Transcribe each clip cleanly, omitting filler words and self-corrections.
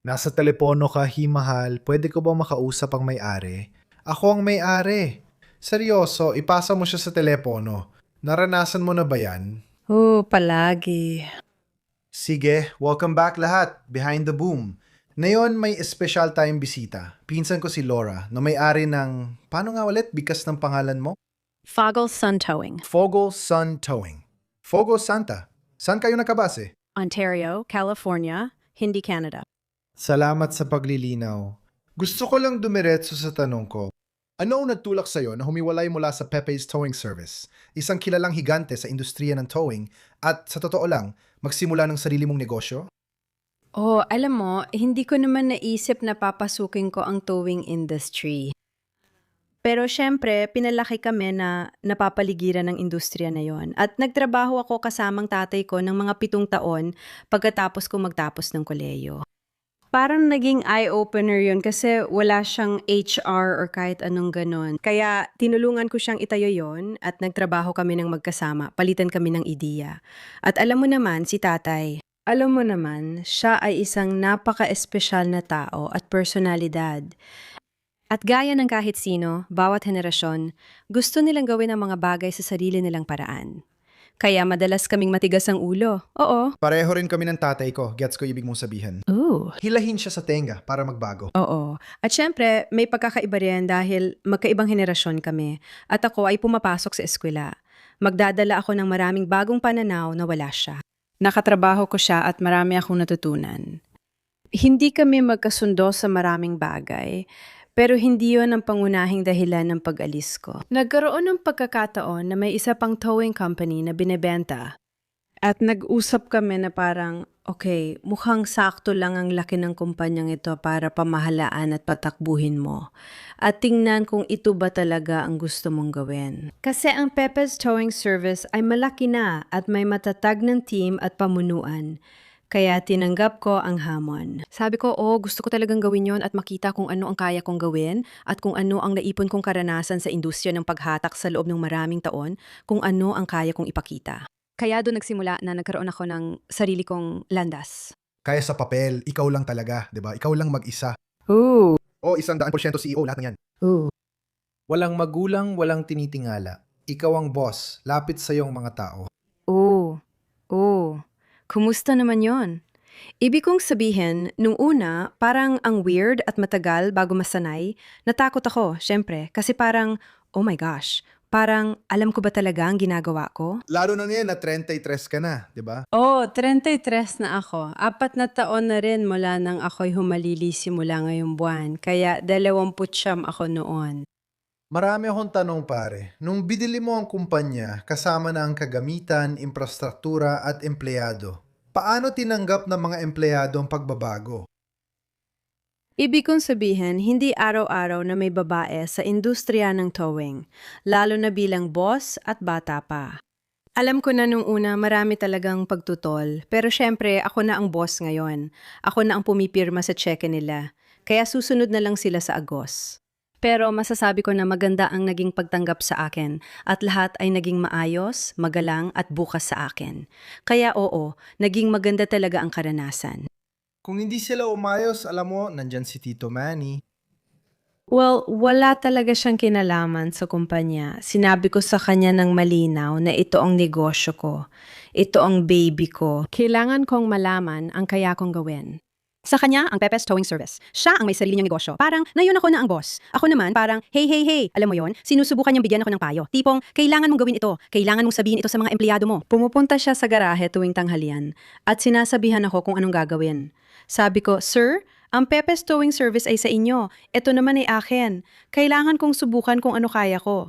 Nasa telepono ka, himahal. Pwede ko ba makausap ang may-ari? Ako ang may-ari. Seryoso, ipasa mo siya sa telepono. Naranasan mo na ba yan? Palagi. Sige, welcome back lahat. Behind the boom. Ngayon may espesyal tayong bisita. Pinsan ko si Laura, na may-ari ng... Paano nga ulit? Bikas ng pangalan mo? Fogel Sun Towing, Fogel Sun Towing. Fogo Santa. Saan kayo nakabase? Ontario, California, hindi Canada. Salamat sa paglilinaw. Gusto ko lang dumiretso sa tanong ko. Ano ang nagtulak sa'yo na humiwalay mula sa Pepe's Towing Service, isang kilalang higante sa industriya ng towing, at sa totoo lang, magsimula ng sarili mong negosyo? Alam mo, hindi ko naman naisip na papasukin ko ang towing industry. Pero syempre, pinalaki kami na napapaligiran ng industriya na yon. At nagtrabaho ako kasamang tatay ko ng mga 7 taon pagkatapos ko magtapos ng kolehiyo. Parang naging eye-opener yun kasi wala siyang HR or kahit anong ganon. Kaya tinulungan ko siyang itayo yon at nagtrabaho kami ng magkasama, palitan kami ng ideya. At alam mo naman, si tatay, alam mo naman, siya ay isang napaka-espesyal na tao at personalidad. At gaya ng kahit sino, bawat henerasyon, gusto nilang gawin ang mga bagay sa sarili nilang paraan. Kaya madalas kaming matigas ang ulo. Oo. Pareho rin kami ng tatay ko, gets ko ibig mong sabihin. Ooh. Hilahin siya sa tenga para magbago. Oo. At syempre, may pagkakaiba rin dahil magkaibang henerasyon kami at ako ay pumapasok sa eskwela. Magdadala ako ng maraming bagong pananaw na wala siya. Nakatrabaho ko siya at marami akong natutunan. Hindi kami magkasundo sa maraming bagay, pero hindi yon ang pangunahing dahilan ng pag-alis ko. Nagkaroon ng pagkakataon na may isa pang towing company na binebenta. At nag-usap kami na parang, okay, mukhang sakto lang ang laki ng kumpanyang ito para pamahalaan at patakbuhin mo. At tingnan kung ito ba talaga ang gusto mong gawin. Kasi ang Pepe's Towing Service ay malaki na at may matatag ng team at pamunuan. Kaya tinanggap ko ang hamon. Sabi ko, gusto ko talagang gawin yon at makita kung ano ang kaya kong gawin at kung ano ang naipon kong karanasan sa industriya ng paghatak sa loob ng maraming taon, kung ano ang kaya kong ipakita. Kaya doon nagsimula na nagkaroon ako ng sarili kong landas. Kaya sa papel, ikaw lang talaga, di ba? Ikaw lang mag-isa. Ooh. O 100% CEO, lahat ng yan. Ooh. Walang magulang, walang tinitingala. Ikaw ang boss, lapit sa iyong mga tao. Oo. Kumusta naman yon? Ibig kong sabihin, nung una, parang ang weird at matagal bago masanay, natakot ako, syempre, kasi parang, oh my gosh, parang alam ko ba talaga ang ginagawa ko? Lalo na niyan na 33 ka na, di ba? 33 na ako. 4 na taon na rin mula nang ako'y humalili simula ngayong buwan, kaya 29 ako noon. Marami akong tanong pare. Nung binili mo ang kumpanya, kasama na ang kagamitan, infrastruktura at empleyado. Paano tinanggap ng mga empleyado ang pagbabago? Ibig kong sabihin, hindi araw-araw na may babae sa industriya ng towing, lalo na bilang boss at bata pa. Alam ko na nung una marami talagang pagtutol, pero syempre ako na ang boss ngayon. Ako na ang pumipirma sa cheque nila, kaya susunod na lang sila sa Agos. Pero masasabi ko na maganda ang naging pagtanggap sa akin at lahat ay naging maayos, magalang at bukas sa akin. Kaya oo, naging maganda talaga ang karanasan. Kung hindi sila umayos, alam mo, nandyan si Tito Manny. Well, wala talaga siyang kinalaman sa kumpanya. Sinabi ko sa kanya ng malinaw na ito ang negosyo ko. Ito ang baby ko. Kailangan kong malaman ang kaya kong gawin. Sa kanya, ang Pepe's Towing Service. Siya ang may sarili niyang negosyo. Parang, ngayon ako na ang boss. Ako naman, parang, hey. Alam mo yon, sinusubukan niyang bigyan ako ng payo. Tipong, kailangan mong gawin ito. Kailangan mong sabihin ito sa mga empleyado mo. Pumupunta siya sa garahe tuwing tanghalian at sinasabihan ako kung anong gagawin. Sabi ko, Sir, ang Pepe's Towing Service ay sa inyo. Ito naman ay akin. Kailangan kong subukan kung ano kaya ko.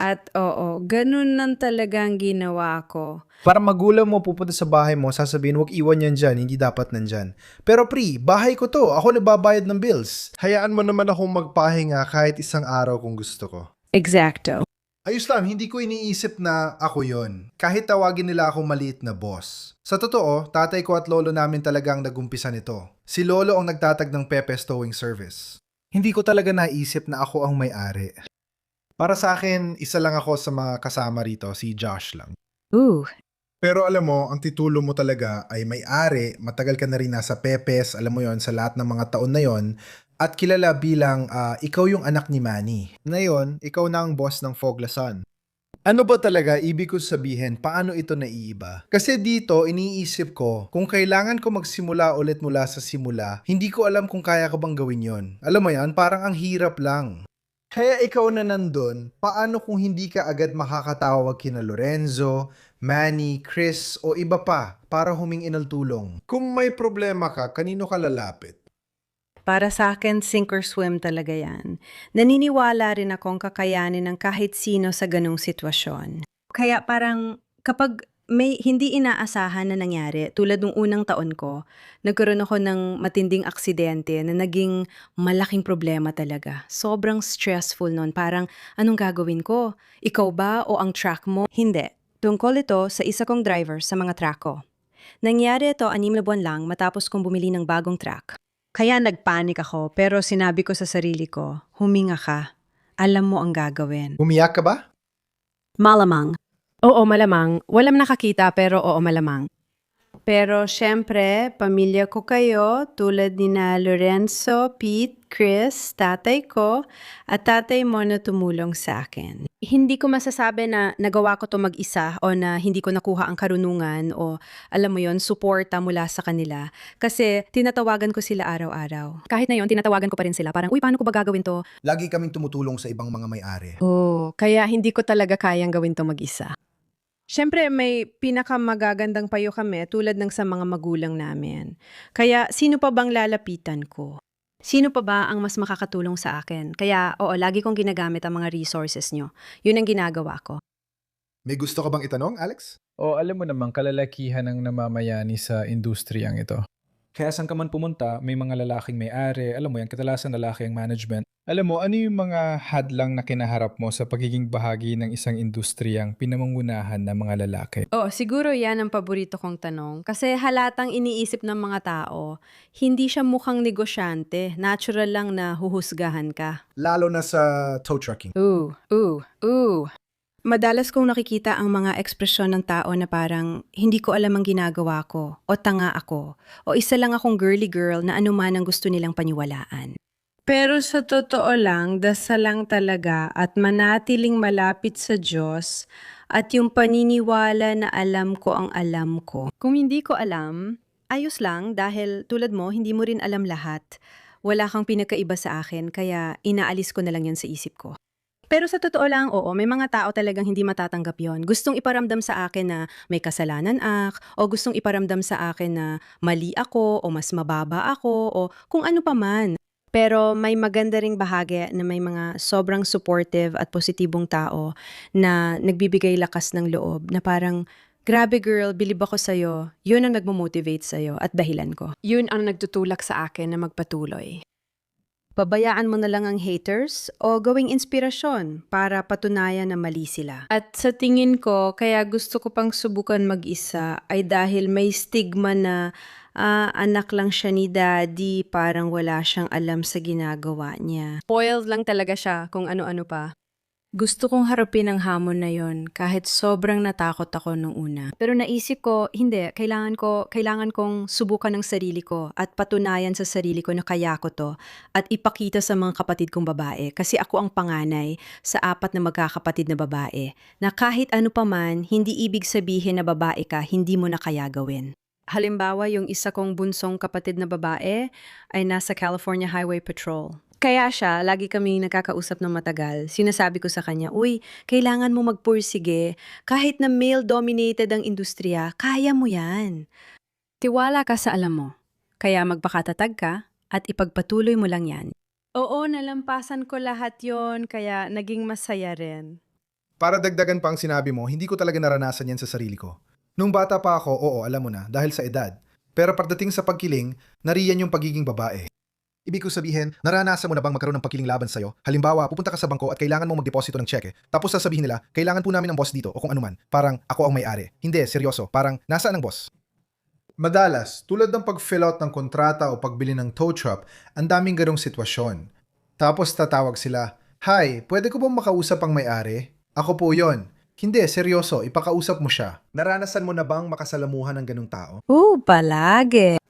At oo, ganun lang talaga ang ginawa ko. Para magulang mo pupunta sa bahay mo, sasabihin, huwag iwan yan dyan, hindi dapat nandyan. Pero pre, bahay ko to, ako nagbabayad ng bills. Hayaan mo naman akong magpahinga kahit isang araw kung gusto ko. Exacto. Ayos lang, hindi ko iniisip na ako yon. Kahit tawagin nila akong maliit na boss. Sa totoo, tatay ko at lolo namin talagang nagumpisa nito. Si lolo ang nagtatag ng Pepe's Towing Service. Hindi ko talaga naisip na ako ang may-ari. Para sa akin, isa lang ako sa mga kasama rito, si Josh lang. Ooh, Pero alam mo, ang titulo mo talaga ay may-ari, matagal ka na rin nasa Pepes, alam mo yon sa lahat ng mga taon na yon, at kilala bilang ikaw yung anak ni Manny. Ngayon, ikaw na ang boss ng Foglasan. Ano ba talaga ibig ko sabihin, paano ito naiiba? Kasi dito, iniisip ko, kung kailangan ko magsimula ulit mula sa simula, hindi ko alam kung kaya ko bang gawin yon. Alam mo yan, parang ang hirap lang. Kaya ikaw na nandun, paano kung hindi ka agad makakatawag kina Lorenzo, Manny, Chris o iba pa para humingi ng tulong? Kung may problema ka, kanino ka lalapit? Para sa akin, sink or swim talaga yan. Naniniwala rin akong kakayanin ng kahit sino sa ganong sitwasyon. Kaya parang kapag may hindi inaasahan na nangyari, tulad nung unang taon ko, nagkaroon ako ng matinding aksidente na naging malaking problema talaga. Sobrang stressful nun. Parang, anong gagawin ko? Ikaw ba o ang track mo? Hindi. Tungkol ito sa isa kong driver sa mga track ko. Nangyari ito 6 na buwan lang matapos kong bumili ng bagong track. Kaya nagpanik ako pero sinabi ko sa sarili ko, huminga ka. Alam mo ang gagawin. Umiyak ka ba? Malamang. Oo, malamang. Walang nakakita pero oo, malamang. Pero syempre, pamilya ko kayo tulad ni na Lorenzo, Pete, Chris, tatay ko, at tatay mo na tumulong sa akin. Hindi ko masasabi na nagawa ko to mag-isa o na hindi ko nakuha ang karunungan o alam mo yon suporta mula sa kanila. Kasi tinatawagan ko sila araw-araw. Kahit na yon tinatawagan ko pa rin sila. Parang, uy, paano ko ba gagawin to? Lagi kaming tumutulong sa ibang mga may-ari. Oh, kaya hindi ko talaga kayang gawin to mag-isa. Siyempre, may pinakamagagandang payo kami tulad ng sa mga magulang namin. Kaya, sino pa bang lalapitan ko? Sino pa ba ang mas makakatulong sa akin? Kaya, oo, lagi kong ginagamit ang mga resources nyo. Yun ang ginagawa ko. May gusto ka bang itanong, Alex? O alam mo naman, kalalakihan ng namamayani sa industriyang ito. Kaya saan ka man pumunta, may mga lalaking may-ari, alam mo yan, kadalasan lalaki ang management. Alam mo, ano yung mga hadlang na kinaharap mo sa pagiging bahagi ng isang industriyang pinamumunahan ng mga lalaki? Oh, siguro yan ang paborito kong tanong. Kasi halatang iniisip ng mga tao, hindi siya mukhang negosyante. Natural lang na huhusgahan ka. Lalo na sa tow trucking. Ooh. Madalas kong nakikita ang mga ekspresyon ng tao na parang hindi ko alam ang ginagawa ko, o tanga ako, o isa lang akong girly girl na anuman ang gusto nilang paniwalaan. Pero sa totoo lang, dasal lang talaga at manatiling malapit sa Diyos at yung paniniwala na alam ko ang alam ko. Kung hindi ko alam, ayos lang dahil tulad mo, hindi mo rin alam lahat. Wala kang pinakaiba sa akin kaya inaalis ko na lang yan sa isip ko. Pero sa totoo lang, oo, may mga tao talagang hindi matatanggap yon. Gustong iparamdam sa akin na may kasalanan o gustong iparamdam sa akin na mali ako o mas mababa ako o kung ano pa man. Pero may maganda ring bahagi na may mga sobrang supportive at positibong tao na nagbibigay lakas ng loob na parang, grabe girl, bilib ako sa'yo. Yun ang nagmo-motivate sa'yo at dahilan ko. Yun ang nagtutulak sa akin na magpatuloy. Pabayaan mo na lang ang haters o gawing inspirasyon para patunayan na mali sila. At sa tingin ko, kaya gusto ko pang subukan mag-isa ay dahil may stigma na anak lang siya ni daddy, parang wala siyang alam sa ginagawa niya. Spoiled lang talaga siya kung ano-ano pa. Gusto kong harapin ang hamon na yon kahit sobrang natakot ako nung una. Pero naisip ko, hindi, kailangan kong subukan ng sarili ko at patunayan sa sarili ko na kaya ko to at ipakita sa mga kapatid kong babae kasi ako ang panganay sa 4 na magkakapatid na babae na kahit ano pa man, hindi ibig sabihin na babae ka, hindi mo na kaya gawin. Halimbawa, yung isa kong bunsong kapatid na babae ay nasa California Highway Patrol. Kaya siya, lagi kami nakakausap ng matagal. Sinasabi ko sa kanya, uy, kailangan mo magpursige. Kahit na male-dominated ang industriya, kaya mo yan. Tiwala ka sa alam mo. Kaya magpakatatag ka at ipagpatuloy mo lang yan. Oo, nalampasan ko lahat yon kaya naging masaya rin. Para dagdagan pa ang sinabi mo, hindi ko talaga naranasan yan sa sarili ko. Nung bata pa ako, oo, alam mo na, dahil sa edad. Pero pagdating sa pagkiling, nariyan yung pagiging babae. Ibig ko sabihin, naranasan mo na bang magkaroon ng pagkiling laban sa'yo? Halimbawa, pupunta ka sa bangko at kailangan mo magdeposito ng cheque. Tapos sasabihin nila, kailangan po namin ng boss dito o kung anuman. Parang ako ang may-ari. Hindi, seryoso. Parang nasaan ang boss? Madalas, tulad ng pag-fill out ng kontrata o pagbili ng tow truck, ang daming ganong sitwasyon. Tapos tatawag sila, "Hi, pwede ko bang makausap ang may-ari? Ako po yon." Hindi, seryoso, ipakausap mo siya. Naranasan mo na bang makasalamuhan ng ganung tao? Oo, palagi.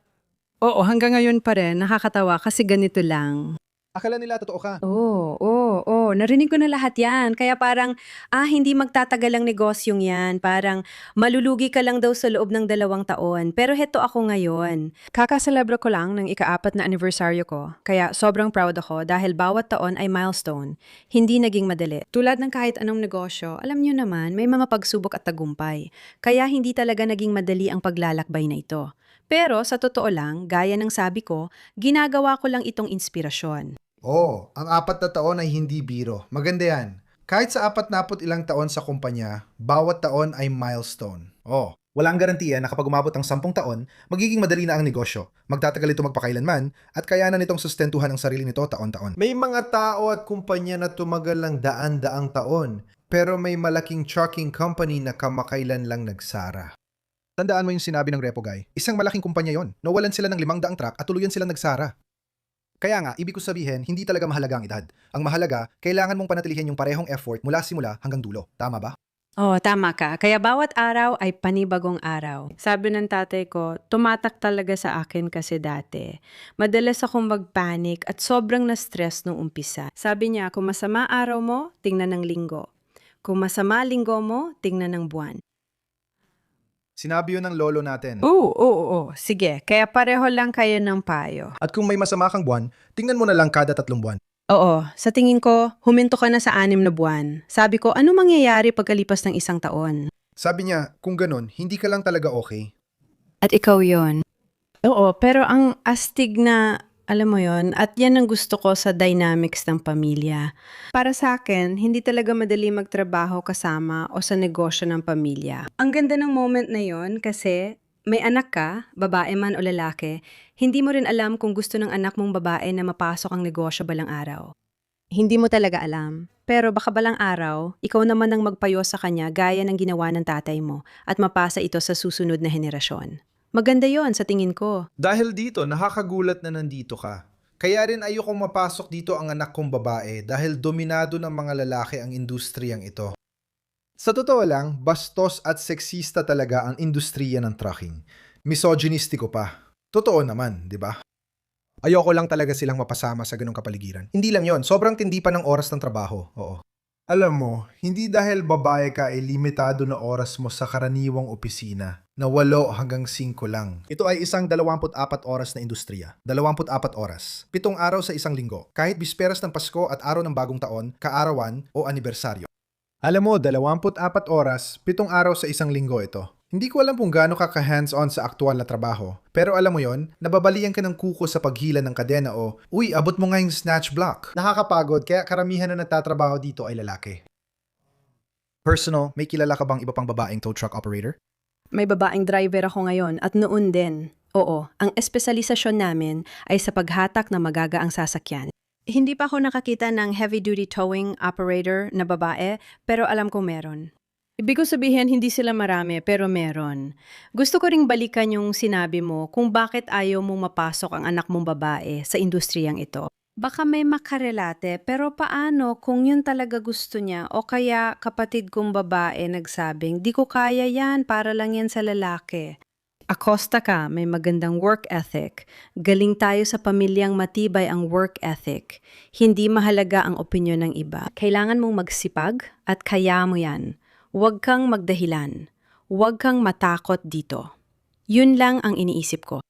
Oo, hanggang ngayon pa rin, nakakatawa kasi ganito lang. Akala nila totoo ka. Oo. Narinig ko na lahat yan. Kaya parang, hindi magtatagal ang negosyong yan. Parang, malulugi ka lang daw sa loob ng 2 taon. Pero heto ako ngayon. Kakaselebro ko lang ng ika-4 na anibersaryo ko. Kaya sobrang proud ako dahil bawat taon ay milestone. Hindi naging madali. Tulad ng kahit anong negosyo, alam nyo naman, may mga pagsubok at tagumpay. Kaya hindi talaga naging madali ang paglalakbay na ito. Pero sa totoo lang, gaya ng sabi ko, ginagawa ko lang itong inspirasyon. Ang 4 na taon ay hindi biro. Maganda yan. Kahit sa 40 ilang taon sa kumpanya, bawat taon ay milestone. Walang garantiya na kapag umabot ang 10 taon, magiging madali na ang negosyo. Magtatagal ito magpakailanman at kayanan nitong sustentuhan ang sarili nito taon-taon. May mga tao at kumpanya na tumagal lang daan-daang taon, pero may malaking trucking company na kamakailan lang nagsara. Tandaan mo yung sinabi ng Repo Guy. Isang malaking kumpanya yon. Nawalan sila ng 500 truck at tuluyan silang nagsara. Kaya nga, ibig ko sabihin, hindi talaga mahalaga ang edad. Ang mahalaga, kailangan mong panatilihin yung parehong effort mula simula hanggang dulo. Tama ba? Tama ka. Kaya bawat araw ay panibagong araw. Sabi ng tatay ko, tumatak talaga sa akin kasi dati. Madalas akong mag-panic at sobrang na-stress nung umpisa. Sabi niya, kung masama araw mo, tingnan ng linggo. Kung masama linggo mo, tingnan ng buwan. Sinabi yun ng lolo natin. Oo. Sige, kaya pareho lang kayo ng payo. At kung may masama kang buwan, tingnan mo na lang kada 3 buwan. Oo, sa tingin ko, huminto ka na sa 6 na buwan. Sabi ko, ano mangyayari pagkalipas ng 1 taon? Sabi niya, kung ganun, hindi ka lang talaga okay. At ikaw yon. Oo, pero ang astig na, alam mo yon, at yan ang gusto ko sa dynamics ng pamilya. Para sa akin, hindi talaga madali magtrabaho kasama o sa negosyo ng pamilya. Ang ganda ng moment na yon kasi may anak ka, babae man o lalaki, hindi mo rin alam kung gusto ng anak mong babae na mapasok ang negosyo balang araw. Hindi mo talaga alam. Pero baka balang araw, ikaw naman ang magpayo sa kanya gaya ng ginawa ng tatay mo at mapasa ito sa susunod na henerasyon. Maganda yon sa tingin ko. Dahil dito, nakakagulat na nandito ka. Kaya rin ayokong mapasok dito ang anak kong babae dahil dominado ng mga lalaki ang industriyang ito. Sa totoo lang, bastos at seksista talaga ang industriya ng trucking. Misogynistiko pa. Totoo naman, di ba? Ayoko lang talaga silang mapasama sa ganong kapaligiran. Hindi lang yon, sobrang tindi pa ng oras ng trabaho. Oo. Alam mo, hindi dahil babae ka ay limitado na oras mo sa karaniwang opisina na 8 hanggang 5 lang. Ito ay isang 24 oras na industriya. 24 oras. 7 araw sa isang linggo. Kahit bisperas ng Pasko at araw ng bagong taon, kaarawan o anibersaryo. Alam mo, 24 oras, 7 araw sa isang linggo ito. Hindi ko alam kung gaano ka hands-on sa aktual na trabaho. Pero alam mo yon, nababalian ka ng kuko sa paghila ng kadena o, uy, abot mo nga yung snatch block. Nakakapagod, kaya karamihan na nagtatrabaho dito ay lalaki. Personal, may kilala ka bang iba pang babaeng tow truck operator? May babaeng driver ako ngayon at noon din. Oo, ang espesyalisasyon namin ay sa paghatak na magagaang sasakyan. Hindi pa ako nakakita ng heavy-duty towing operator na babae, pero alam ko meron. Ibig ko sabihin, hindi sila marami, pero meron. Gusto ko ring balikan yung sinabi mo kung bakit ayaw mong mapasok ang anak mong babae sa industriyang ito. Baka may makarelate, pero paano kung yun talaga gusto niya o kaya kapatid kong babae nagsabing, di ko kaya yan, para lang yan sa lalaki. Acosta ka, may magandang work ethic. Galing tayo sa pamilyang matibay ang work ethic. Hindi mahalaga ang opinyon ng iba. Kailangan mong magsipag at kaya mo yan. Huwag kang magdahilan. Huwag kang matakot dito. Yun lang ang iniisip ko.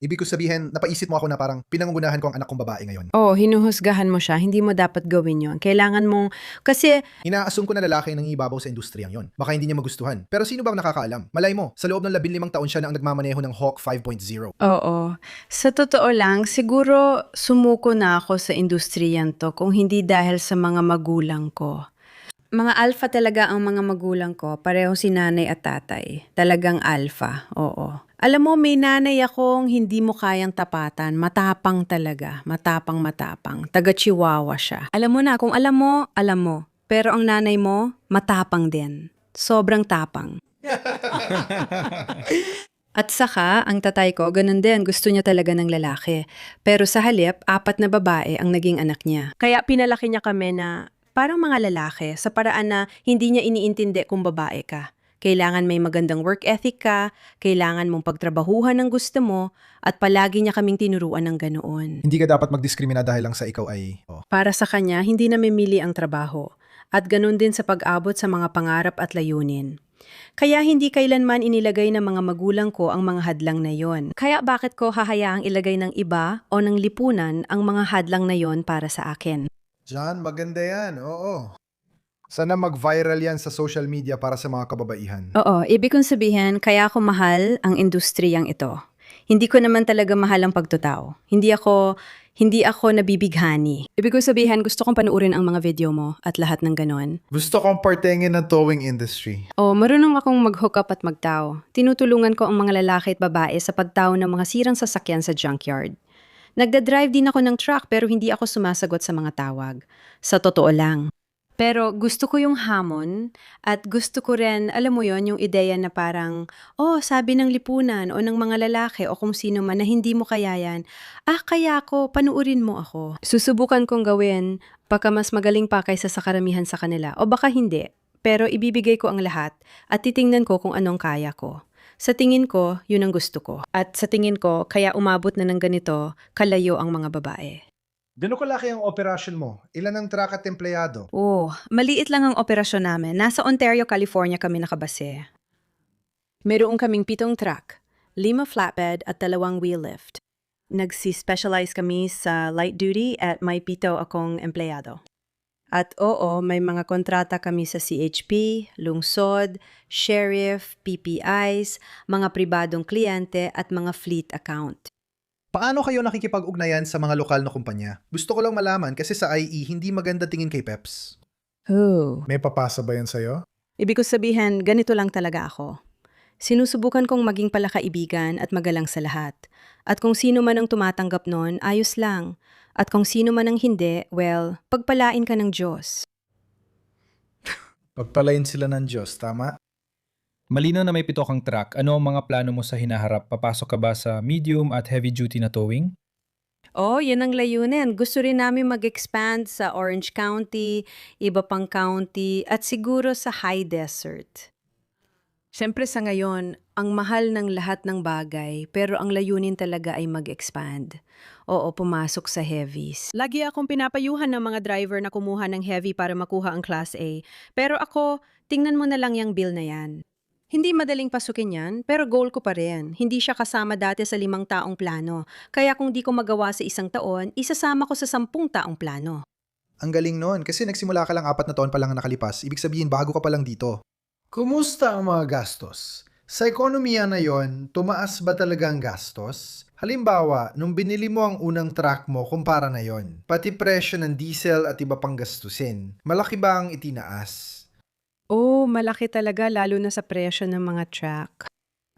Ibig ko sabihin, napaisip mo ako na parang pinangungunahan ko ang anak kong babae ngayon. Hinuhusgahan mo siya. Hindi mo dapat gawin yon. Kailangan mong, kasi Ina-assume ko na lalaki nang ibabaw sa industriyang yon. Baka hindi niya magustuhan. Pero sino bang nakakaalam? Malay mo, sa loob ng 15 taon siya na ang nagmamaneho ng Hawk 5.0. Oo. Sa totoo lang, siguro sumuko na ako sa industriyan to kung hindi dahil sa mga magulang ko. Mga alpha talaga ang mga magulang ko, pareho si nanay at tatay. Talagang alpha, oo. Alam mo, may nanay akong hindi mo kayang tapatan, matapang talaga, matapang. Taga-Chihuahua siya. Alam mo na, kung alam mo. Pero ang nanay mo, matapang din. Sobrang tapang. At saka, ang tatay ko, ganun din, gusto niya talaga ng lalaki. Pero sa halip, 4 na babae ang naging anak niya. Kaya pinalaki niya kami na Parang mga lalaki, sa paraan na hindi niya iniintindi kung babae ka. Kailangan may magandang work ethic ka, kailangan mong pagtrabahuhan ng gusto mo, at palagi niya kaming tinuruan ng ganoon. Hindi ka dapat magdiskrimina dahil lang sa ikaw ay... Para sa kanya, hindi namimili ang trabaho. At ganun din sa pag-abot sa mga pangarap at layunin. Kaya hindi kailanman inilagay ng mga magulang ko ang mga hadlang na yon. Kaya bakit ko hahayaang ilagay ng iba o ng lipunan ang mga hadlang na yon para sa akin? John, maganda yan. Oo. Sana mag-viral yan sa social media para sa mga kababaihan. Oo, ibig kong sabihin, kaya ako mahal ang industriyang ito. Hindi ko naman talaga mahal ang pagtutao. Hindi ako nabibighani. Ibig kong sabihin, gusto kong panuorin ang mga video mo at lahat ng ganon. Gusto kong partengin ng towing industry. O, marunong akong mag-hook up at magtao. Tinutulungan ko ang mga lalaki at babae sa pagtao ng mga sirang sasakyan sa junkyard. Nagda-drive din ako ng truck pero hindi ako sumasagot sa mga tawag. Sa totoo lang. Pero gusto ko yung hamon at gusto ko rin, alam mo yon, yung ideya na parang, sabi ng lipunan o ng mga lalaki o kung sino man na hindi mo kaya yan, kaya ko, panuurin mo ako. Susubukan kong gawin, baka mas magaling pa kaysa sa karamihan sa kanila o baka hindi, pero ibibigay ko ang lahat at titingnan ko kung anong kaya ko. Sa tingin ko, yun ang gusto ko. At sa tingin ko, kaya umabot na ng ganito, kalayo ang mga babae. Gano'n kalaki ang operasyon mo? Ilan ang truck at empleyado? Maliit lang ang operasyon namin. Nasa Ontario, California kami nakabase. Meron kaming 7 truck, 5 flatbed at 2 wheel lift. Nagsi-specialize kami sa light duty at may 7 akong empleyado. At may mga kontrata kami sa CHP, lungsod, sheriff, PPIs, mga pribadong kliyente at mga fleet account. Paano kayo nakikipag-ugnayan sa mga lokal na kumpanya? Gusto ko lang malaman kasi sa IE hindi maganda tingin kay Peps. May papasa ba yan sa'yo? Ibig ko sabihin, ganito lang talaga ako. Sinusubukan kong maging palakaibigan at magalang sa lahat. At kung sino man ang tumatanggap nun, ayos lang. At kung sino man ang hindi, well, pagpalain ka ng Diyos. Pagpalain sila ng Diyos, tama? Malinaw na may 7 kang truck. Ano ang mga plano mo sa hinaharap? Papasok ka ba sa medium at heavy duty na towing? Yan ang layunin. Gusto rin namin mag-expand sa Orange County, iba pang county, at siguro sa high desert. Siyempre sa ngayon, ang mahal ng lahat ng bagay, pero ang layunin talaga ay mag-expand. Pumasok sa heavies. Lagi akong pinapayuhan ng mga driver na kumuha ng heavy para makuha ang Class A. Pero ako, tingnan mo na lang yung bill na yan. Hindi madaling pasukin yan, pero goal ko pa rin. Hindi siya kasama dati sa 5 taong plano. Kaya kung di ko magawa sa 1 taon, isasama ko sa 10 taong plano. Ang galing nun kasi nagsimula ka lang 4 na taon pa lang nakalipas. Ibig sabihin bago ka pa lang dito. Kumusta ang mga gastos? Sa ekonomiya na yon, tumaas ba talaga ang gastos? Halimbawa, nung binili mo ang unang truck mo, kumpara na yon. Pati presyo ng diesel at iba pang gastusin. Malaki ba ang itinaas? Malaki talaga lalo na sa presyo ng mga truck.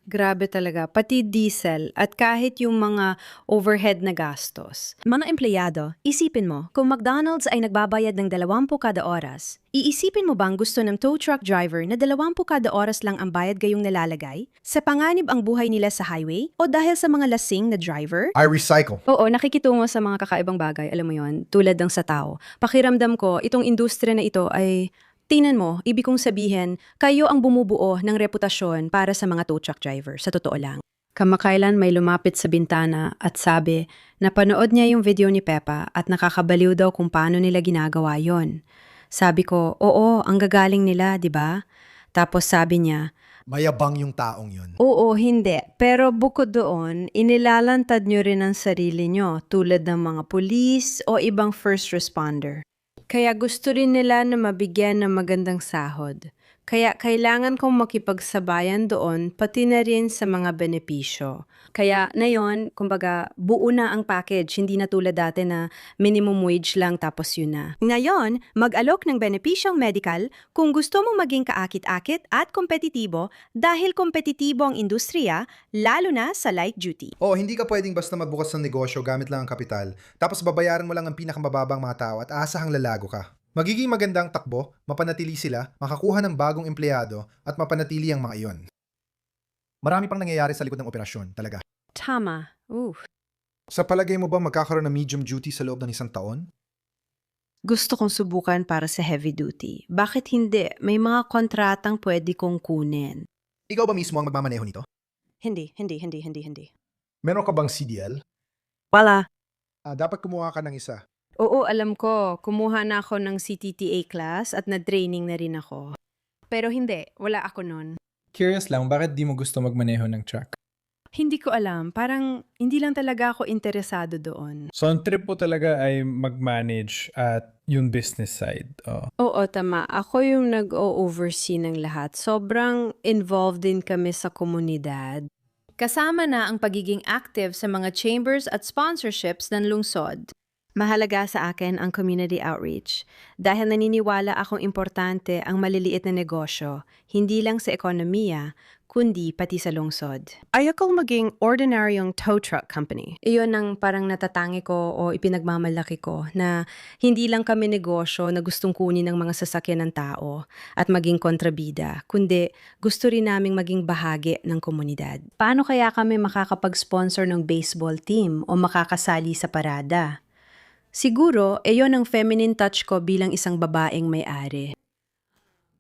Grabe talaga, pati diesel at kahit yung mga overhead na gastos. Mga empleyado, isipin mo, kung McDonald's ay nagbabayad ng 20 kada oras, iisipin mo bang gusto ng tow truck driver na 20 kada oras lang ang bayad gayong nalalagay? Sa panganib ang buhay nila sa highway o dahil sa mga lasing na driver? I recycle. Nakikitungo sa mga kakaibang bagay, alam mo yon, tulad ng sa tao. Pakiramdam ko, itong industriya na ito ay... Tingnan mo, ibig kong sabihin, kayo ang bumubuo ng reputasyon para sa mga tow truck driver, sa totoo lang. Kamakailan may lumapit sa bintana at sabi, napanood niya yung video ni Peppa at nakakabaliw daw kung paano nila ginagawa yon. Sabi ko, ang gagaling nila, di ba? Tapos sabi niya, Mayabang yung taong yun. hindi. Pero bukod doon, inilalantad nyo rin ang sarili nyo tulad ng mga pulis o ibang first responder. Kaya gusto rin nila na mabigyan ng magandang sahod. Kaya kailangan kong makipagsabayan doon pati na rin sa mga benepisyo. Kaya ngayon, kumbaga, buo na ang package, hindi na tulad dati na minimum wage lang tapos yun na. Ngayon, mag-alok ng benepisyong medical kung gusto mong maging kaakit-akit at kompetitibo dahil kompetitibo ang industriya, lalo na sa light duty. Hindi ka pwedeng basta magbukas ng negosyo gamit lang ang kapital, tapos babayaran mo lang ang pinakamababang mga tao at aasahang lalago ka. Magiging magandang takbo, mapanatili sila, makakuha ng bagong empleyado at mapanatili ang mga iyon. Marami pang nangyayari sa likod ng operasyon, talaga. Tama. Sa palagay mo ba magkakaroon ng medium duty sa loob ng 1 taon? Gusto kong subukan para sa heavy duty. Bakit hindi? May mga kontratang pwede kong kunin. Ikaw ba mismo ang magmamaneho nito? Hindi. Meron ka bang CDL? Wala. Dapat kumuha ka ng isa. Oo, alam ko. Kumuha na ako ng CTTA class at na-training na rin ako. Pero hindi, wala ako nun. Curious lang, bakit di mo gusto magmaneho ng truck? Hindi ko alam. Parang hindi lang talaga ako interesado doon. So, ang trip po talaga ay mag-manage at yung business side. Oh. Oo, tama. Ako yung nag-o-oversee ng lahat. Sobrang involved din kami sa komunidad. Kasama na ang pagiging active sa mga chambers at sponsorships ng lungsod. Mahalaga sa akin ang community outreach dahil naniniwala akong importante ang maliliit na negosyo, hindi lang sa ekonomiya, kundi pati sa lungsod. Ayokong maging ordinaryong tow truck company. Iyon ang parang natatangi ko o ipinagmamalaki ko na hindi lang kami negosyo na gustong kunin ng mga sasakyan ng tao at maging kontrabida, kundi gusto rin naming maging bahagi ng komunidad. Paano kaya kami makakapag-sponsor ng baseball team o makakasali sa parada? Siguro, yon ang feminine touch ko bilang isang babaeng may-ari.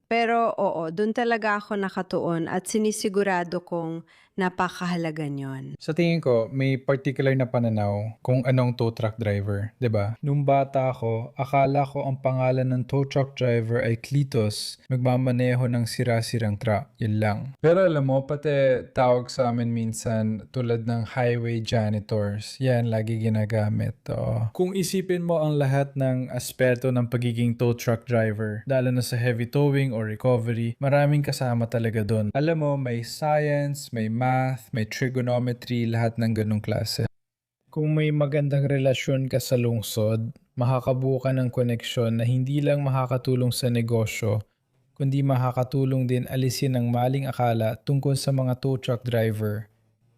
Pero oo, doon talaga ako nakatuon at sinisigurado kong napakahalaga niyon. Sa tingin ko, may particular na pananaw kung anong tow truck driver, 'di ba? Nung bata ako, akala ko ang pangalan ng tow truck driver ay Clitos, magmamaneho ng sira-sirang truck, yun lang. Pero alam mo, pati tawag sa amin minsan tulad ng highway janitors, yan lagi ginagamit. Kung isipin mo ang lahat ng aspeto ng pagiging tow truck driver, lalo na sa heavy towing or recovery, maraming kasama talaga doon. Alam mo, may science, may math, may trigonometry, lahat ng ganong klase. Kung may magandang relasyon ka sa lungsod, makakabuo ka ng koneksyon na hindi lang makakatulong sa negosyo, kundi makakatulong din alisin ang maling akala tungkol sa mga tow truck driver,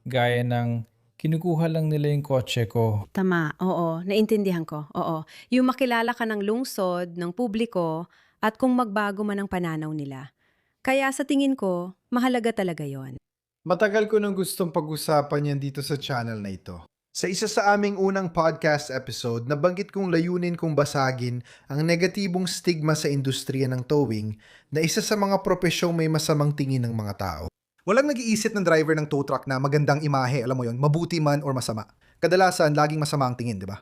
gaya ng kinukuha lang nila yung kotse ko. Tama, oo, naintindihan ko, oo. Yung makilala ka ng lungsod, ng publiko, at kung magbago man ang pananaw nila. Kaya sa tingin ko, mahalaga talaga yon. Matagal ko nang gustong pag-usapan yan dito sa channel na ito. Sa isa sa aming unang podcast episode, nabanggit kong layunin kong basagin ang negatibong stigma sa industriya ng towing na isa sa mga propesyong may masamang tingin ng mga tao. Walang nag-iisip ng driver ng tow truck na magandang imahe, alam mo yon, mabuti man or masama. Kadalasan, laging masama ang tingin, di ba?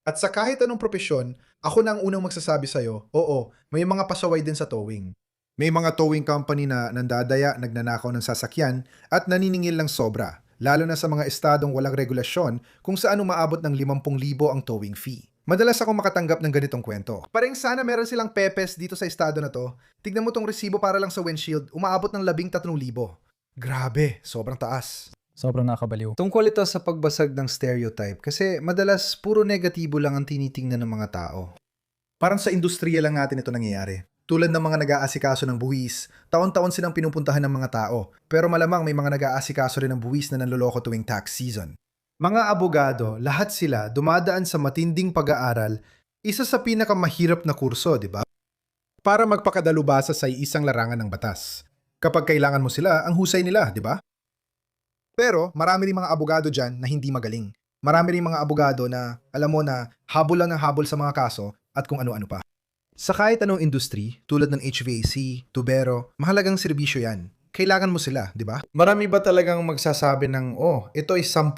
At sa kahit anong propesyon, ako na ang unang magsasabi sa'yo, oo, may mga pasaway din sa towing. May mga towing company na nandadaya, nagnanakaw ng sasakyan at naniningil ng sobra, lalo na sa mga estadong walang regulasyon kung saan umaabot ng 50,000 ang towing fee. Madalas akong makatanggap ng ganitong kwento. Parang sana meron silang pepes dito sa estado na to. Tignan mo tong resibo para lang sa windshield, umaabot ng 13,000. Grabe, sobrang taas. Sobrang nakabaliw. Tungkol ito sa pagbasag ng stereotype kasi madalas puro negatibo lang ang tinitingnan ng mga tao. Parang sa industriya lang natin ito nangyayari. Tulad ng mga nag-aasikaso ng buwis, taon-taon silang pinupuntahan ng mga tao, pero malamang may mga nag-aasikaso rin ng buwis na nanloloko tuwing tax season. Mga abogado, lahat sila dumadaan sa matinding pag-aaral, isa sa pinakamahirap na kurso, di ba? Para magpakadalubasa sa isang larangan ng batas. Kapag kailangan mo sila, ang husay nila, di ba? Pero marami rin mga abogado dyan na hindi magaling. Marami rin mga abogado na, alam mo na, habol lang ng habol sa mga kaso at kung ano-ano pa. Sa kahit anong industry, tulad ng HVAC, tubero, mahalagang serbisyo yan. Kailangan mo sila, di ba? Marami ba talagang magsasabi ng, ito ay $10,000?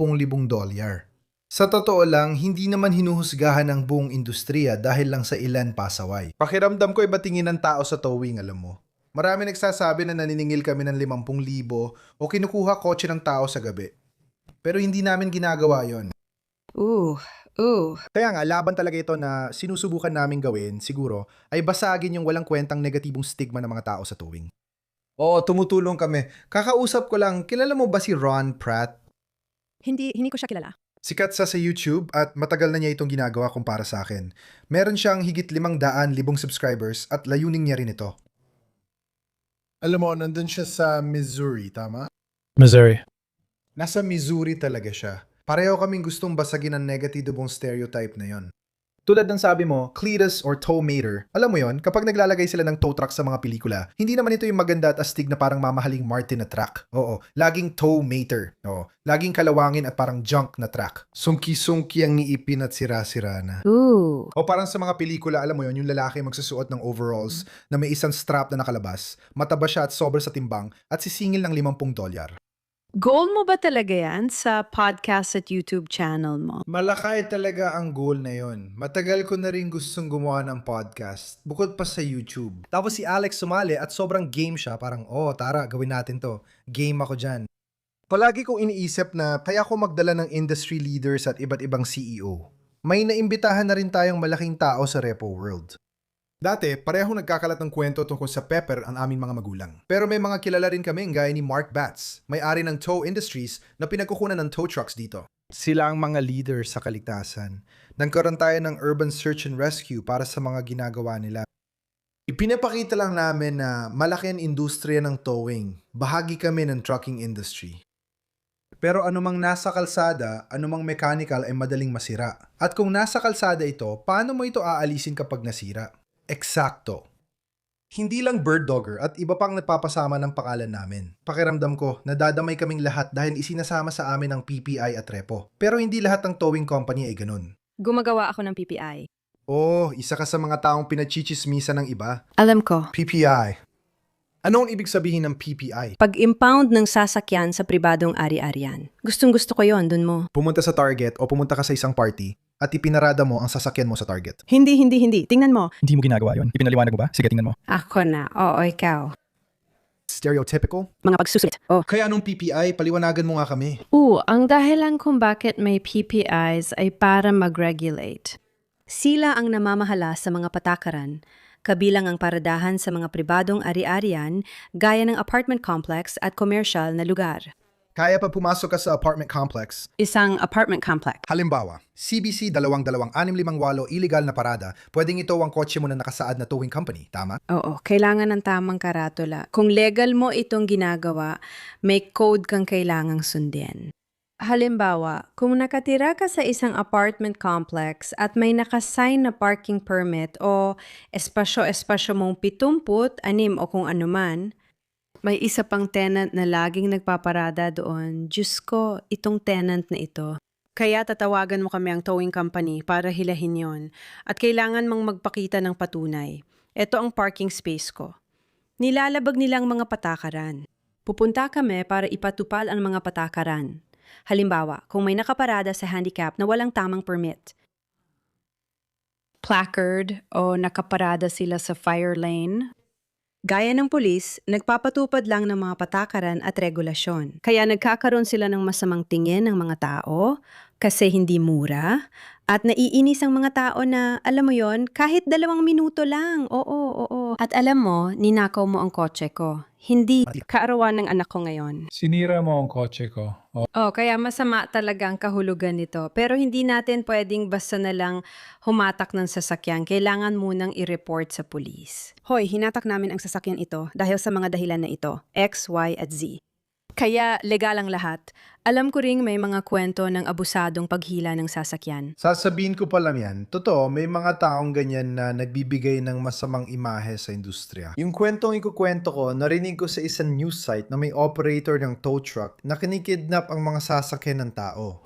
Sa totoo lang, hindi naman hinuhusgahan ng buong industriya dahil lang sa ilan pasaway. Pakiramdam ko iba tingin ng tao sa towing, alam mo. Marami nagsasabi na naniningil kami ng 50,000 o kinukuha kotse ng tao sa gabi. Pero hindi namin ginagawa yon. Kaya nga, laban talaga ito na sinusubukan namin gawin, siguro, ay basagin yung walang kwentang negatibong stigma ng mga tao sa towing. Oo, tumutulong kami. Kakausap ko lang, kilala mo ba si Ron Pratt? Hindi ko siya kilala. Sikat sa YouTube at matagal na niya itong ginagawa kumpara sa akin. Meron siyang higit 500,000 subscribers at layunin niya rin ito. Alam mo, nandun siya sa Missouri, tama? Missouri. Nasa Missouri talaga siya. Pareho kaming gustong basagin ang negatibong stereotype na yon. Tulad ng sabi mo, Cletus or tow mater. Alam mo yon, kapag naglalagay sila ng tow truck sa mga pelikula, hindi naman ito yung maganda at astig na parang mamahaling Martin na truck. Oo, laging tow mater. Oo, laging kalawangin at parang junk na truck. Sungki-sungki ang niipin at sira-sira na. Ooh. O parang sa mga pelikula, alam mo yon, yung lalaki magsusuot ng overalls na may isang strap na nakalabas, mataba siya at sobra sa timbang at sisingil ng $50. Goal mo ba talaga yan sa podcast at YouTube channel mo? Malakay talaga ang goal na yon. Matagal ko na rin gustong gumawa ng podcast, bukod pa sa YouTube. Tapos si Alex sumali at sobrang game siya, parang, tara, gawin natin to. Game ako dyan. Palagi kong iniisip na kaya ako magdala ng industry leaders at iba't ibang CEO. May naimbitahan na rin tayong malaking tao sa Repo World. Dati, parehong nagkakalat ng kwento tungkol sa Pepper ang aming mga magulang. Pero may mga kilala rin kami gaya ni Mark Batts, may-ari ng Tow Industries na pinagkukunan ng tow trucks dito. Sila ang mga leader sa kaligtasan. Nagkaroon tayo ng urban search and rescue para sa mga ginagawa nila. Ipinapakita lang namin na malaki ang industriya ng towing. Bahagi kami ng trucking industry. Pero anumang nasa kalsada, anumang mechanical ay madaling masira. At kung nasa kalsada ito, paano mo ito aalisin kapag nasira? Eksakto. Hindi lang bird dogger at iba pang nagpapasama ng pangalan namin. Pakiramdam ko, nadadamay kaming lahat dahil isinasama sa amin ng PPI at Repo. Pero hindi lahat ng towing company ay ganun. Gumagawa ako ng PPI. Isa ka sa mga taong pinachichismisa ng iba. Alam ko. PPI. Ano ang ibig sabihin ng PPI? Pag-impound ng sasakyan sa pribadong ari-arian. Gustong-gusto ko yon dun mo. Pumunta sa Target o pumunta ka sa isang party at ipinarada mo ang sasakyan mo sa Target. Hindi. Tingnan mo. Hindi mo ginagawa yun. Ipinaliwanag mo ba? Sige, tingnan mo. Ako na. Oo, ikaw. Stereotypical? Mga pagsusulit. Kaya anong PPI? Paliwanagan mo nga kami. Ang dahilan kung bakit may PPIs ay para mag-regulate. Sila ang namamahala sa mga patakaran, kabilang ang paradahan sa mga pribadong ari-arian gaya ng apartment complex at commercial na lugar. Kaya pa pumasok ka sa apartment complex. Isang apartment complex. Halimbawa, CBC 22-658 illegal na parada, pwedeng ito ang kotse mo na nakasaad na towing company, tama? Oo, kailangan ng tamang karatula. Kung legal mo itong ginagawa, may code kang kailangang sundin. Halimbawa, kung nakatira ka sa isang apartment complex at may nakasign na parking permit o espasyo-espasyo mong 70, 6 o kung anuman, may isa pang tenant na laging nagpaparada doon. Diyos ko, itong tenant na ito. Kaya tatawagan mo kami ang towing company para hilahin yon. At kailangan mong magpakita ng patunay. Ito ang parking space ko. Nilalabag nilang mga patakaran. Pupunta kami para ipatupal ang mga patakaran. Halimbawa, kung may nakaparada sa handicap na walang tamang permit, placard o nakaparada sila sa fire lane, gaya ng pulis, nagpapatupad lang ng mga patakaran at regulasyon. Kaya nagkakaroon sila ng masamang tingin ng mga tao kasi hindi mura at naiinis ang mga tao na, alam mo yon, kahit 2 minuto lang. Oo. At alam mo, ninakaw mo ang kotse ko. Hindi kaarawan ng anak ko ngayon. Sinira mo ang kotse ko. Kaya masama talaga ang kahulugan nito. Pero hindi natin pwedeng basta na lang humatak ng sasakyan. Kailangan munang i-report sa pulis. Hoy, hinatak namin ang sasakyan ito dahil sa mga dahilan na ito. X, Y, at Z. Kaya legal ang lahat. Alam ko ring may mga kwento ng abusadong paghila ng sasakyan. Sasabihin ko pa lang yan, totoo, may mga taong ganyan na nagbibigay ng masamang imahe sa industriya. Yung kwentong ikukwento ko, narinig ko sa isang news site na may operator ng tow truck na kinikidnap ang mga sasakyan ng tao.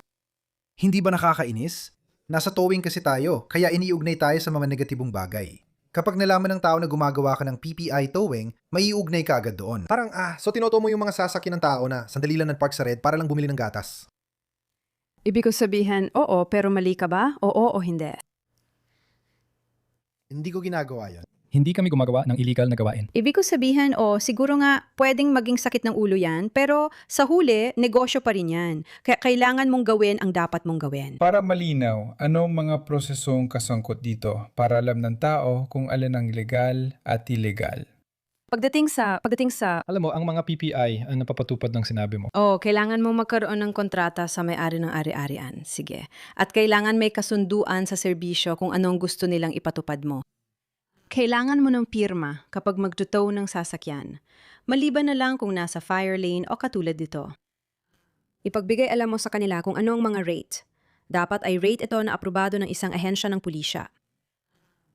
Hindi ba nakakainis? Nasa towing kasi tayo, kaya iniugnay tayo sa mga negatibong bagay. Kapag nalaman ng tao na gumagawa ka ng PPI towing, maiugnay ka agad doon. Parang, so tinoto mo yung mga sasakyan ng tao na sandali lang nag-park sa red para lang bumili ng gatas. Ibig ko sabihin, oo, pero mali ka ba? Oo o hindi? Hindi ko ginagawa yon. Hindi kami gumagawa ng illegal na gawain. Ibig ko sabihin, siguro nga pwedeng maging sakit ng ulo yan, pero sa huli, negosyo pa rin yan. Kaya kailangan mong gawin ang dapat mong gawin. Para malinaw, anong mga prosesong kasangkot dito para alam ng tao kung alin ang legal at illegal? Pagdating sa... Alam mo, ang mga PPI ang napapatupad ng sinabi mo. Kailangan mong magkaroon ng kontrata sa may-ari ng ari-arian. Sige. At kailangan may kasunduan sa serbisyo kung anong gusto nilang ipatupad mo. Kailangan mo ng pirma kapag magtutow ng sasakyan. Maliban na lang kung nasa fire lane o katulad dito. Ipagbigay alam mo sa kanila kung ano ang mga rate. Dapat ay rate ito na aprobado ng isang ahensya ng pulisya.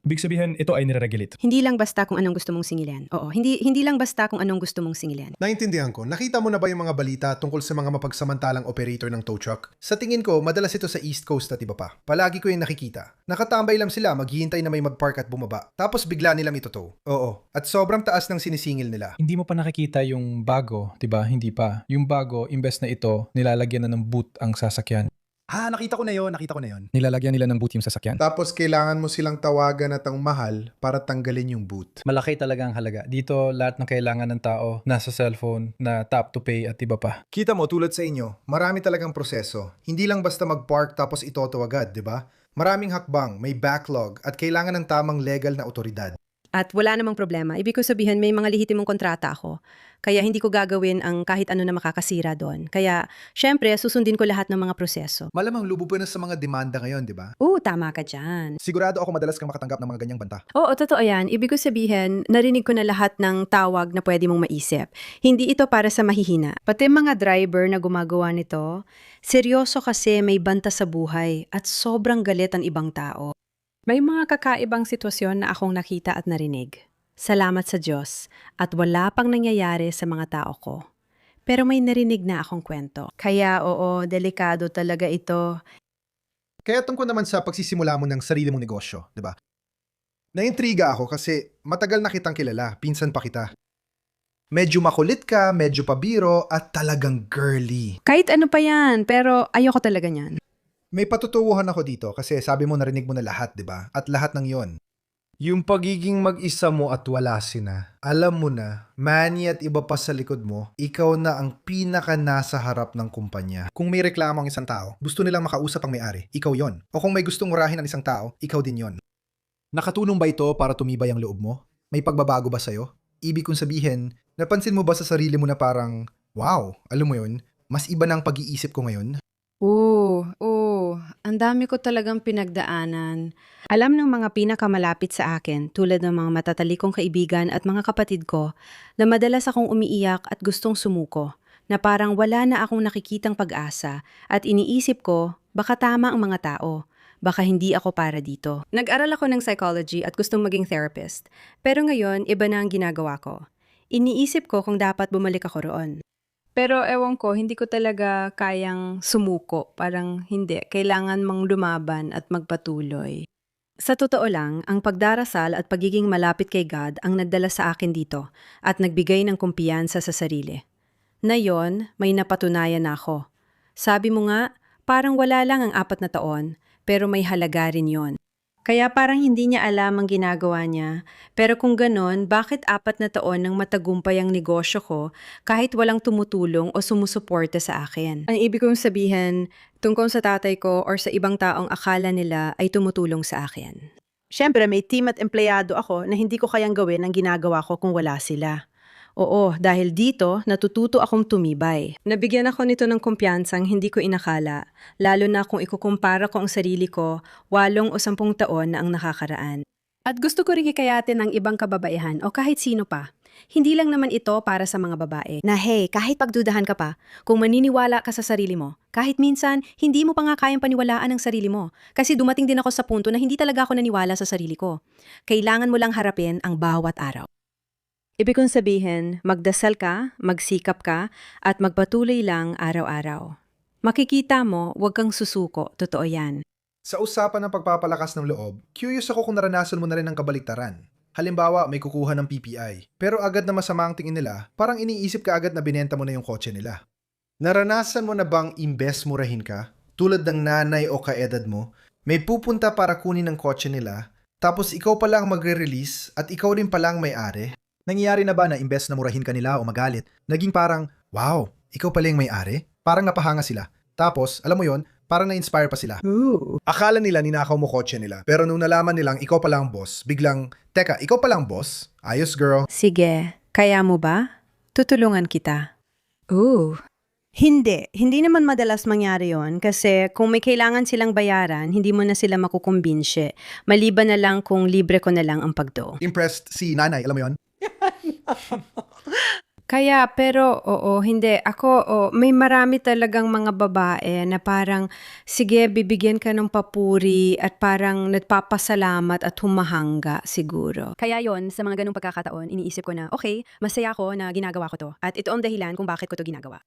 Ibig sabihin, ito ay nire-regulate. Hindi lang basta kung anong gusto mong singilin. Oo, hindi lang basta kung anong gusto mong singilin. Naintindihan ko. Nakita mo na ba yung mga balita tungkol sa mga mapagsamantalang operator ng tow truck? Sa tingin ko, madalas ito sa East Coast at iba pa. Palagi ko yung nakikita. Nakatambay lang sila, maghihintay na may mag-park at bumaba. Tapos bigla nilang itotow. Oo. At sobrang taas ng sinisingil nila. Hindi mo pa nakikita yung bago, 'di ba? Hindi pa. Yung bago, imbes na ito, nilalagyan na ng boot ang sasakyan. Nakita ko na yon. Nilalagyan nila ng boot yung sasakyan. Tapos kailangan mo silang tawagan at ang mahal para tanggalin yung boot. Malaki talaga ang halaga. Dito, lahat ng kailangan ng tao, nasa cellphone, na tap to pay at iba pa. Kita mo, tulad sa inyo, marami talagang proseso. Hindi lang basta mag-park tapos itoto agad, di ba? Maraming hakbang, may backlog, at kailangan ng tamang legal na otoridad. At wala namang problema. Ibig ko sabihin, may mga lehitimong kontrata ako. Kaya hindi ko gagawin ang kahit ano na makakasira doon. Kaya, syempre, susundin ko lahat ng mga proseso. Malamang lubog na sa mga demanda ngayon, di ba? Tama ka dyan. Sigurado ako madalas kang makatanggap ng mga ganyang banta. Oo, totoo yan. Ibig ko sabihin, narinig ko na lahat ng tawag na pwede mong maisip. Hindi ito para sa mahihina. Pati mga driver na gumagawa nito, seryoso kasi may banta sa buhay at sobrang galit ang ibang tao. May mga kakaibang sitwasyon na akong nakita at narinig. Salamat sa Diyos at wala pang nangyayari sa mga tao ko. Pero may narinig na akong kwento. Kaya oo, delikado talaga ito. Kaya tungkol naman sa pagsisimula mo ng sarili mong negosyo, di ba? Naintriga ako kasi matagal na kitang kilala, pinsan pa kita. Medyo makulit ka, medyo pabiro, at talagang girly. Kahit ano pa yan, pero ayoko talaga niyan. May patutuwuhan ako dito kasi sabi mo narinig mo na lahat, di ba? At lahat ng yon. Yung pagiging mag-isa mo at wala sina. Alam mo na, Manny at iba pa sa likod mo, ikaw na ang pinaka nasa harap ng kumpanya. Kung may reklamo ang isang tao, gusto nilang makausap ang may-ari, ikaw yon. O kung may gustong murahin ang isang tao, ikaw din yon. Nakatulong ba ito para tumibay ang loob mo? May pagbabago ba sa'yo? Ibig kong sabihin, napansin mo ba sa sarili mo na parang, wow, alam mo yon, mas iba na ang pag-iisip ko ngayon? Ang dami ko talagang pinagdaanan. Alam ng mga pinakamalapit sa akin, tulad ng mga matatalikong kaibigan at mga kapatid ko, na madalas akong umiiyak at gustong sumuko, na parang wala na akong nakikitang pag-asa at iniisip ko, baka tama ang mga tao, baka hindi ako para dito. Nag-aral ako ng psychology at gustong maging therapist, pero ngayon iba na ang ginagawa ko. Iniisip ko kung dapat bumalik ako roon. Pero ewan ko, hindi ko talaga kayang sumuko. Parang hindi. Kailangan mang lumaban at magpatuloy. Sa totoo lang, ang pagdarasal at pagiging malapit kay God ang nagdala sa akin dito at nagbigay ng kumpiyansa sa sarili. Na yon, may napatunayan na ako. Sabi mo nga, parang wala lang ang 4 na taon, pero may halaga rin yon. Kaya parang hindi niya alam ang ginagawa niya. Pero kung ganon, bakit 4 na taon nang matagumpay ang negosyo ko kahit walang tumutulong o sumusuporta sa akin? Ang ibig kong sabihin, tungkol sa tatay ko or sa ibang taong akala nila ay tumutulong sa akin. Siyempre, may team at empleyado ako na hindi ko kayang gawin ang ginagawa ko kung wala sila. Oo, dahil dito, natututo akong tumibay. Nabigyan ako nito ng kumpiyansang hindi ko inakala, lalo na kung ikukumpara ko ang sarili ko 8 o 10 taon na ang nakakaraan. At gusto ko rin hikayatin ng ibang kababaihan o kahit sino pa. Hindi lang naman ito para sa mga babae. Na hey, kahit pagdudahan ka pa, kung maniniwala ka sa sarili mo, kahit minsan, hindi mo pa nga kayang paniwalaan ang sarili mo. Kasi dumating din ako sa punto na hindi talaga ako naniwala sa sarili ko. Kailangan mo lang harapin ang bawat araw. Ibig kong sabihin, magdasal ka, magsikap ka, at magpatuloy lang araw-araw. Makikita mo, huwag kang susuko, totoo yan. Sa usapan ng pagpapalakas ng loob, curious ako kung naranasan mo na rin ang kabaliktaran. Halimbawa, may kukuha ng PPI, pero agad na masama ang tingin nila, parang iniisip ka agad na binenta mo na yung kotse nila. Naranasan mo na bang imbes murahin ka, tulad ng nanay o kaedad mo, may pupunta para kunin ang kotse nila, tapos ikaw pa lang magre-release at ikaw rin palang may-ari? Nangyayari na ba na imbes na murahin ka nila o magalit, naging parang, wow, ikaw pala yung may-ari? Parang napahanga sila. Tapos, alam mo yon, parang na-inspire pa sila. Akala nila ninakaw mo kotse nila, pero nung nalaman nilang ikaw pala ang boss, biglang, teka, ikaw pala ang boss? Ayos girl. Sige, kaya mo ba? Tutulungan kita. Hindi naman madalas mangyari yon kasi kung may kailangan silang bayaran, hindi mo na sila makukumbinsye. Maliban na lang kung libre ko na lang ang pagdo. Impressed si nanay, alam mo yon? Kaya, pero oo, hindi. Ako, may marami talagang mga babae na parang, sige, bibigyan ka ng papuri at parang nagpapasalamat at humahanga siguro. Kaya yon sa mga ganong pagkakataon, iniisip ko na, okay, masaya ako na ginagawa ko to. At ito ang dahilan kung bakit ko to ginagawa.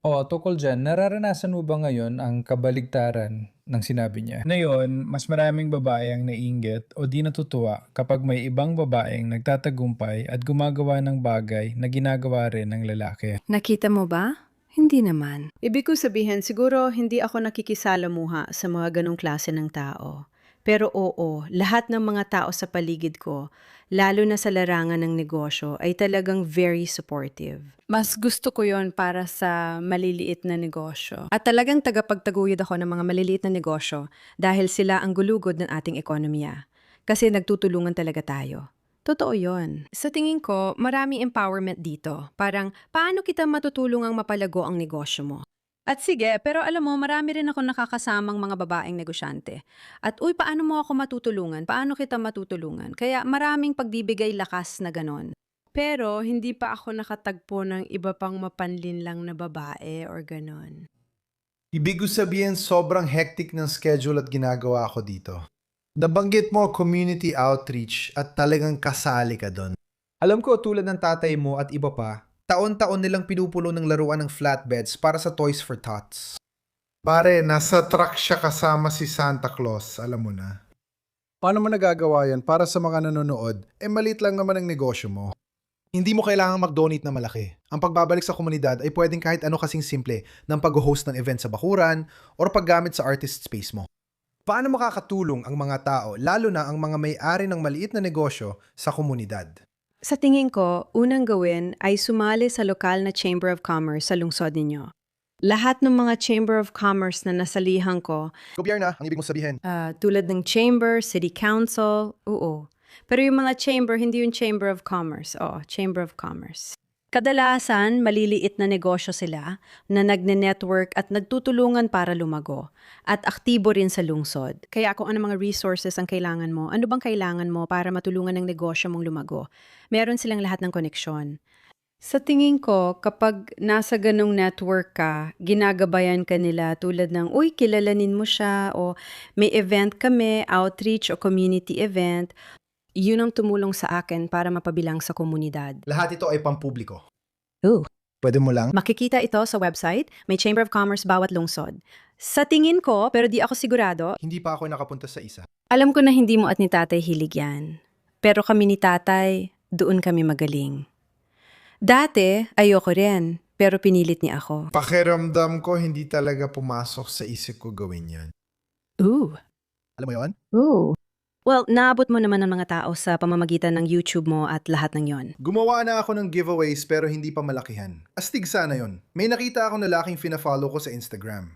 Tukol dyan, nararanasan mo ba ngayon ang kabaligtaran ng sinabi niya? Ngayon, mas maraming babae ang naiinggit o di natutuwa kapag may ibang babaeng nagtatagumpay at gumagawa ng bagay na ginagawa rin ng lalaki. Nakita mo ba? Hindi naman. Ibig ko sabihin, siguro hindi ako nakikisalamuha sa mga ganong klase ng tao. Pero oo, lahat ng mga tao sa paligid ko, lalo na sa larangan ng negosyo, ay talagang very supportive. Mas gusto ko yon para sa maliliit na negosyo. At talagang tagapagtaguyod ako ng mga maliliit na negosyo dahil sila ang gulugod ng ating ekonomiya. Kasi nagtutulungan talaga tayo. Totoo yon. Sa tingin ko, maraming empowerment dito. Parang, paano kita matutulungang mapalago ang negosyo mo? At sige, pero alam mo, marami rin ako nakakasamang mga babaeng negosyante. At uy, paano mo ako matutulungan? Paano kita matutulungan? Kaya maraming pagbibigay lakas na ganon. Pero hindi pa ako nakatagpo ng iba pang mapanlinlang na babae or ganon. Ibig ko sabihin sobrang hectic ng schedule at ginagawa ko dito. Nabanggit mo community outreach at talagang kasali ka doon. Alam ko tulad ng tatay mo at iba pa, taon-taon nilang pinupulo ng laruan ng flatbeds para sa Toys for Tots. Pare, nasa truck siya kasama si Santa Claus, alam mo na. Paano mo nagagawa yan para sa mga nanonood? Maliit lang naman ang negosyo mo. Hindi mo kailangang mag-donate na malaki. Ang pagbabalik sa komunidad ay pwedeng kahit ano kasing simple ng pag-host ng event sa bakuran or paggamit sa artist space mo. Paano makakatulong ang mga tao, lalo na ang mga may-ari ng maliit na negosyo sa komunidad? Sa tingin ko, unang gawin ay sumali sa lokal na Chamber of Commerce sa lungsod ninyo. Lahat ng mga Chamber of Commerce na nasalihan ko, Gobyerno, ang ibig mong sabihin. tulad ng Chamber, City Council, oo. Pero yung mga Chamber, hindi yung Chamber of Commerce. Oo, Chamber of Commerce. Kadalasan, maliliit na negosyo sila na nagne-network at nagtutulungan para lumago at aktibo rin sa lungsod. Kaya kung ano mga resources ang kailangan mo, ano bang kailangan mo para matulungan ng negosyo mong lumago, meron silang lahat ng koneksyon. Sa tingin ko, kapag nasa ganong network ka, ginagabayan ka nila tulad ng, uy, kilalanin mo siya, o may event kami, outreach o community event, yun ang tumulong sa akin para mapabilang sa komunidad. Lahat ito ay pampubliko. Ooh. Pwede mo lang? Makikita ito sa website, may Chamber of Commerce bawat lungsod. Sa tingin ko, pero di ako sigurado, Hindi pa ako nakapunta sa isa. alam ko na hindi mo at ni tatay hilig yan. Pero kami ni tatay, doon kami magaling. Dati, ayoko rin, pero pinilit niya ako. Pakiramdam ko hindi talaga pumasok sa isip ko gawin yan. Ooh. Alam mo yon? Ooh. Well, naabot mo naman ng mga tao sa pamamagitan ng YouTube mo at lahat ng yon. Gumawa na ako ng giveaways pero hindi pa malakihan. Astig sana yon. May nakita akong lalaking fina-follow ko sa Instagram.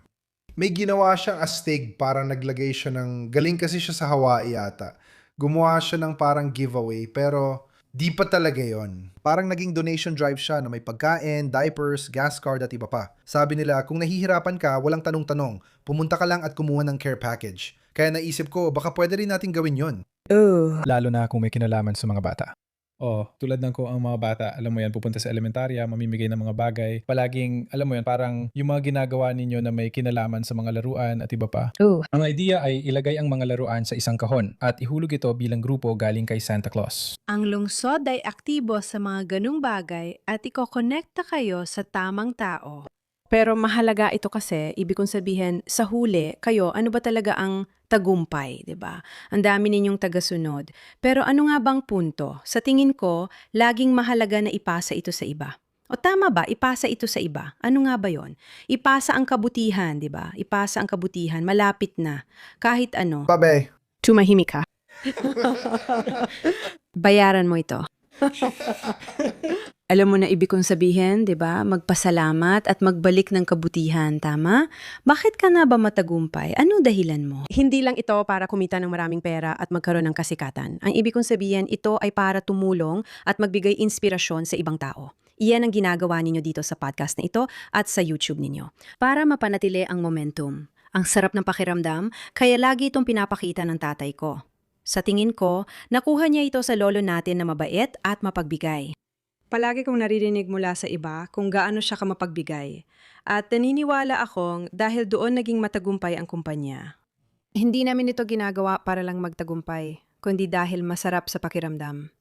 May ginawa siyang astig, parang naglagay siya ng, galing kasi siya sa Hawaii ata. Gumawa siya ng parang giveaway pero di pa talaga yon. Parang naging donation drive siya na may pagkain, diapers, gas card at iba pa. Sabi nila kung nahihirapan ka, walang tanong-tanong. Pumunta ka lang at kumuha ng care package. Kaya naisip ko, baka pwede rin natin gawin yon. Ooh. Lalo na kung may kinalaman sa mga bata. Tulad ng kung ang mga bata, alam mo yan, pupunta sa elementarya, mamimigay ng mga bagay. Palaging, alam mo yan, parang yung mga ginagawa ninyo na may kinalaman sa mga laruan at iba pa. Ooh. Ang idea ay ilagay ang mga laruan sa isang kahon at ihulog ito bilang grupo galing kay Santa Claus. Ang lungsod ay aktibo sa mga ganung bagay at ikokonekta kayo sa tamang tao. Pero mahalaga ito kasi, ibig kong sabihin, sa huli, kayo, ano ba talaga ang tagumpay, di ba? Ang dami ninyong tagasunod. Pero ano nga bang punto? Sa tingin ko, laging mahalaga na ipasa ito sa iba. O tama ba, ipasa ito sa iba? Ano nga ba yon? Ipasa ang kabutihan, di ba? Ipasa ang kabutihan, malapit na. Kahit ano. Babe. Tumahimik ka. Bayaran mo ito. Alam mo na ibig kong sabihin, di ba? Magpasalamat at magbalik ng kabutihan, tama? Bakit ka na ba matagumpay? Ano dahilan mo? Hindi lang ito para kumita ng maraming pera at magkaroon ng kasikatan. Ang ibig kong sabihin, ito ay para tumulong at magbigay inspirasyon sa ibang tao. Iyan ang ginagawa ninyo dito sa podcast na ito at sa YouTube ninyo. Para mapanatili ang momentum. Ang sarap ng pakiramdam, kaya lagi itong pinapakita ng tatay ko. Sa tingin ko, nakuha niya ito sa lolo natin na mabait at mapagbigay. Palagi kong naririnig mula sa iba kung gaano siya kamapagbigay. At naniniwala akong dahil doon naging matagumpay ang kumpanya. Hindi namin ito ginagawa para lang magtagumpay, kundi dahil masarap sa pakiramdam.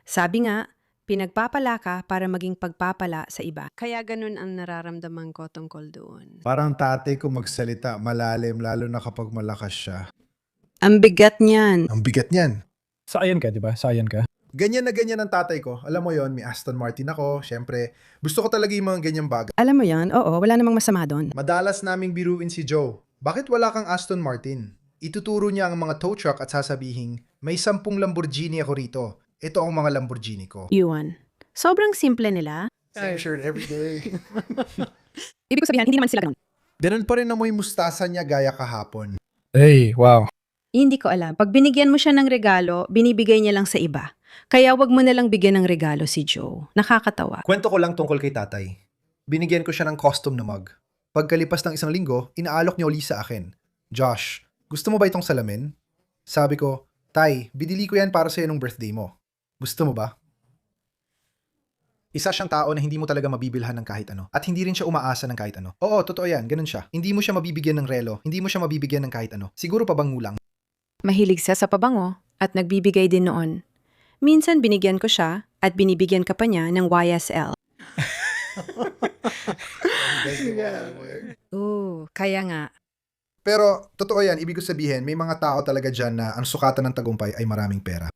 Sabi nga, pinagpapala ka para maging pagpapala sa iba. Kaya ganun ang nararamdaman ko tungkol doon. Parang tatay ko magsalita malalim lalo na kapag malakas siya. Ang bigat niyan. Ang bigat niyan. Sayan ka, di ba? Sayan ka. Ganyan na ganyan ang tatay ko. Alam mo yon, may Aston Martin ako. Siyempre, gusto ko talaga yung mga ganyang bagay. Alam mo yan, oo, wala namang masama doon. Madalas naming biruin si Joe. Bakit wala kang Aston Martin? Ituturo niya ang mga tow truck at sasabihin, may 10 Lamborghini ako rito. Ito ang mga Lamborghini ko. Yuan. Sobrang simple nila. Same shirt every day. Ibig sabihin, hindi naman sila ganun. Ganun pa rin amoy mustasa niya gaya kahapon. Hey, wow. Hindi ko alam. Pag binigyan mo siya ng regalo, binibigay niya lang sa iba. Kaya wag mo na lang bigyan ng regalo si Joe. Nakakatawa. Kwento ko lang tungkol kay tatay. Binigyan ko siya ng custom na mug. Pagkalipas ng 1 linggo, inaalok niya uli sa akin. Josh, gusto mo ba itong salamin? Sabi ko, Tay, binili ko yan para sa'yo nung birthday mo. Gusto mo ba? Isa siyang tao na hindi mo talaga mabibilhan ng kahit ano. At hindi rin siya umaasa ng kahit ano. Oo, totoo yan. Ganun siya. Hindi mo siya mabibigyan ng relo. Hindi mo siya mabibigyan ng kahit ano. Siguro pabangulang. Mahilig siya sa pabango at nagbibigay din noon. Minsan binigyan ko siya at binibigyan ka pa niya ng YSL. Kaya nga. Pero, totoo yan. Ibig ko sabihin, may mga tao talaga dyan na ang sukatan ng tagumpay ay maraming pera.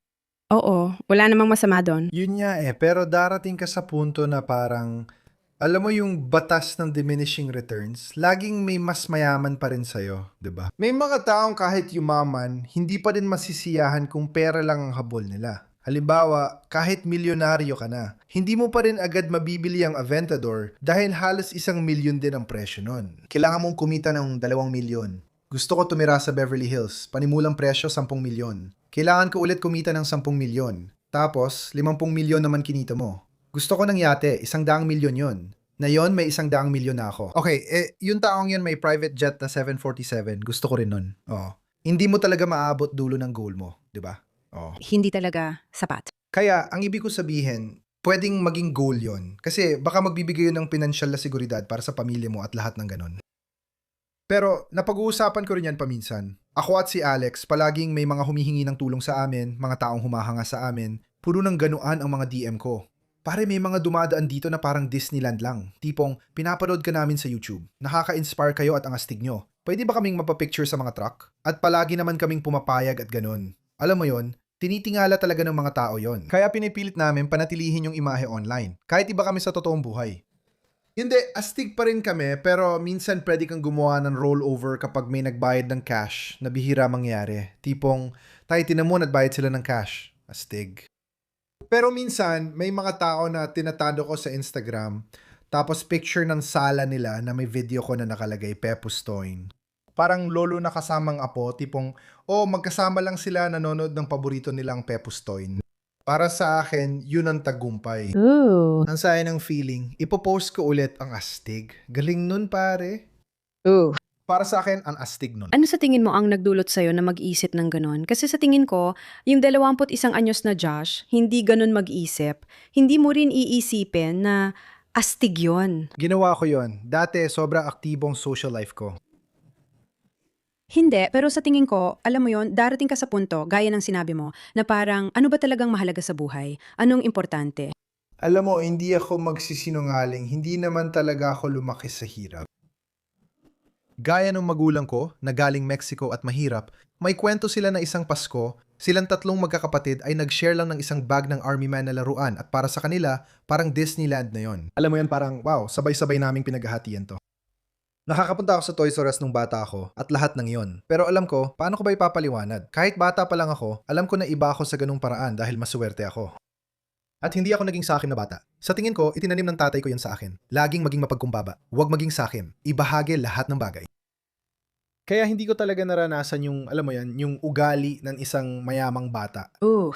Oo, wala namang masama doon. Yun nga pero darating ka sa punto na parang, alam mo yung batas ng diminishing returns, laging may mas mayaman pa rin sa'yo, di ba? May mga taong kahit yumaman, hindi pa din masisiyahan kung pera lang ang habol nila. Halimbawa, kahit milyonaryo ka na, hindi mo pa rin agad mabibili ang Aventador dahil halos 1,000,000 din ang presyo nun. Kailangan mong kumita ng 2,000,000. Gusto ko tumira sa Beverly Hills, panimulang presyo 10,000,000. Kailangan ko ulit kumita ng 10,000,000. Tapos, 50,000,000 naman kinita mo. Gusto ko ng yate, 100,000,000 yon. Na yon may 100,000,000 na ako. Okay, yung taong yun may private jet na 747, gusto ko rin nun. Oo. Hindi mo talaga maaabot dulo ng goal mo, di ba? Oo. Hindi talaga sapat. Kaya, ang ibig ko sabihin, pwedeng maging goal yon. Kasi baka magbibigay yun ng pinansyal na seguridad para sa pamilya mo at lahat ng ganun. Pero napag-uusapan ko rin yan paminsan. Ako at si Alex, palaging may mga humihingi ng tulong sa amin, mga taong humahanga sa amin. Puro ng ganuan ang mga DM ko. Pare may mga dumadaan dito na parang Disneyland lang. Tipong, pinapanood ka namin sa YouTube. Nakaka-inspire kayo at ang astig nyo. Pwede ba kaming mapapicture sa mga truck? At palagi naman kaming pumapayag at ganun. Alam mo yon, tinitingala talaga ng mga tao yon. Kaya pinipilit namin panatilihin yung imahe online. Kahit iba kami sa totoong buhay. Hindi, astig pa rin kami, pero minsan pwede kang gumawa ng rollover kapag may nagbayad ng cash na bihira mangyari. Tipong, tayo tinan mo, nagbayad sila ng cash. Astig. Pero minsan, may mga tao na tinatado ko sa Instagram, tapos picture ng sala nila na may video ko na nakalagay, Pepustoin. Parang lolo na kasamang apo, tipong, magkasama lang sila nanonood ng paborito nilang Pepustoin. Para sa akin, yun ang tagumpay. Ooh. Ang saya ng feeling, ipopost ko ulit ang astig. Galing nun pare. Ooh. Para sa akin, ang astig nun. Ano sa tingin mo ang nagdulot sa'yo na mag-isip ng ganon? Kasi sa tingin ko, yung 21 anyos na Josh, hindi ganon mag-isip. Hindi mo rin iisipin na astig yun. Ginawa ko yon. Dati, sobra aktibong social life ko. Hindi, pero sa tingin ko, alam mo yon, darating ka sa punto, gaya ng sinabi mo, na parang ano ba talagang mahalaga sa buhay? Anong importante? Alam mo, hindi ako magsisinungaling. Hindi naman talaga ako lumaki sa hirap. Gaya ng magulang ko, na galing Mexico at mahirap, may kwento sila na isang Pasko, silang 3 magkakapatid ay nag-share lang ng isang bag ng Army Man na laruan at para sa kanila, parang Disneyland na yon. Alam mo yan, parang wow, sabay-sabay naming pinaghahatian to. Nakakapunta ako sa Toys R Us nung bata ako at lahat ng yon. Pero alam ko, paano ko ba ipapaliwanag? Kahit bata pa lang ako, alam ko na iba ako sa ganung paraan dahil masuwerte ako. At hindi ako naging sakim na bata. Sa tingin ko, itinanim ng tatay ko yan sa akin. Laging maging mapagkumbaba. Huwag maging sakim. Ibahagi lahat ng bagay. Kaya hindi ko talaga naranasan yung, alam mo yan, yung ugali ng isang mayamang bata. Ooh.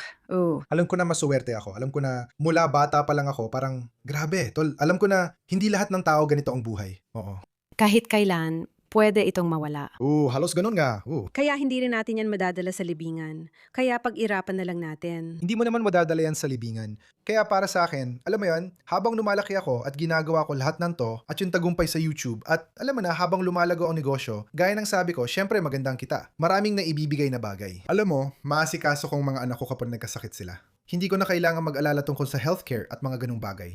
Alam ko na masuwerte ako. Alam ko na mula bata pa lang ako, parang grabe, tol. Alam ko na hindi lahat ng tao ganito ang buhay. Oo. Kahit kailan, pwede itong mawala. Halos ganun nga. Kaya hindi rin natin yan madadala sa libingan. Kaya pag-irapan na lang natin. Hindi mo naman madadala yan sa libingan. Kaya para sa akin, alam mo yon, habang lumalaki ako at ginagawa ko lahat ng to at yung tagumpay sa YouTube at alam mo na habang lumalago ang negosyo, gaya ng sabi ko, syempre magandang kita. Maraming naibibigay na bagay. Alam mo, maasikaso kong mga anak ko kapag nagkasakit sila. Hindi ko na kailangan mag-alala tungkol sa healthcare at mga ganung bagay.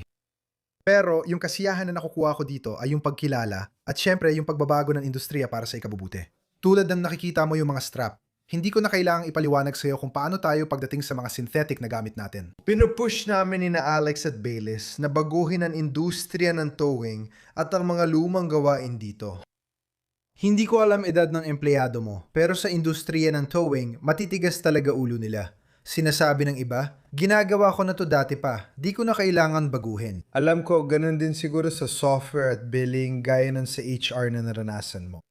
Pero yung kasiyahan na nakukuha ko dito ay yung pagkilala at syempre yung pagbabago ng industriya para sa ikabubuti. Tulad ng nakikita mo yung mga strap, hindi ko na kailangang ipaliwanag sa iyo kung paano tayo pagdating sa mga synthetic na gamit natin. Pinupush namin ni na Alex at Baylis na baguhin ang industriya ng towing at ang mga lumang gawain dito. Hindi ko alam edad ng empleyado mo, pero sa industriya ng towing, matitigas talaga ulo nila. Sinasabi ng iba, ginagawa ko na to dati pa, di ko na kailangan baguhin. Alam ko, ganun din siguro sa software at billing gaya ng sa HR na naranasan mo.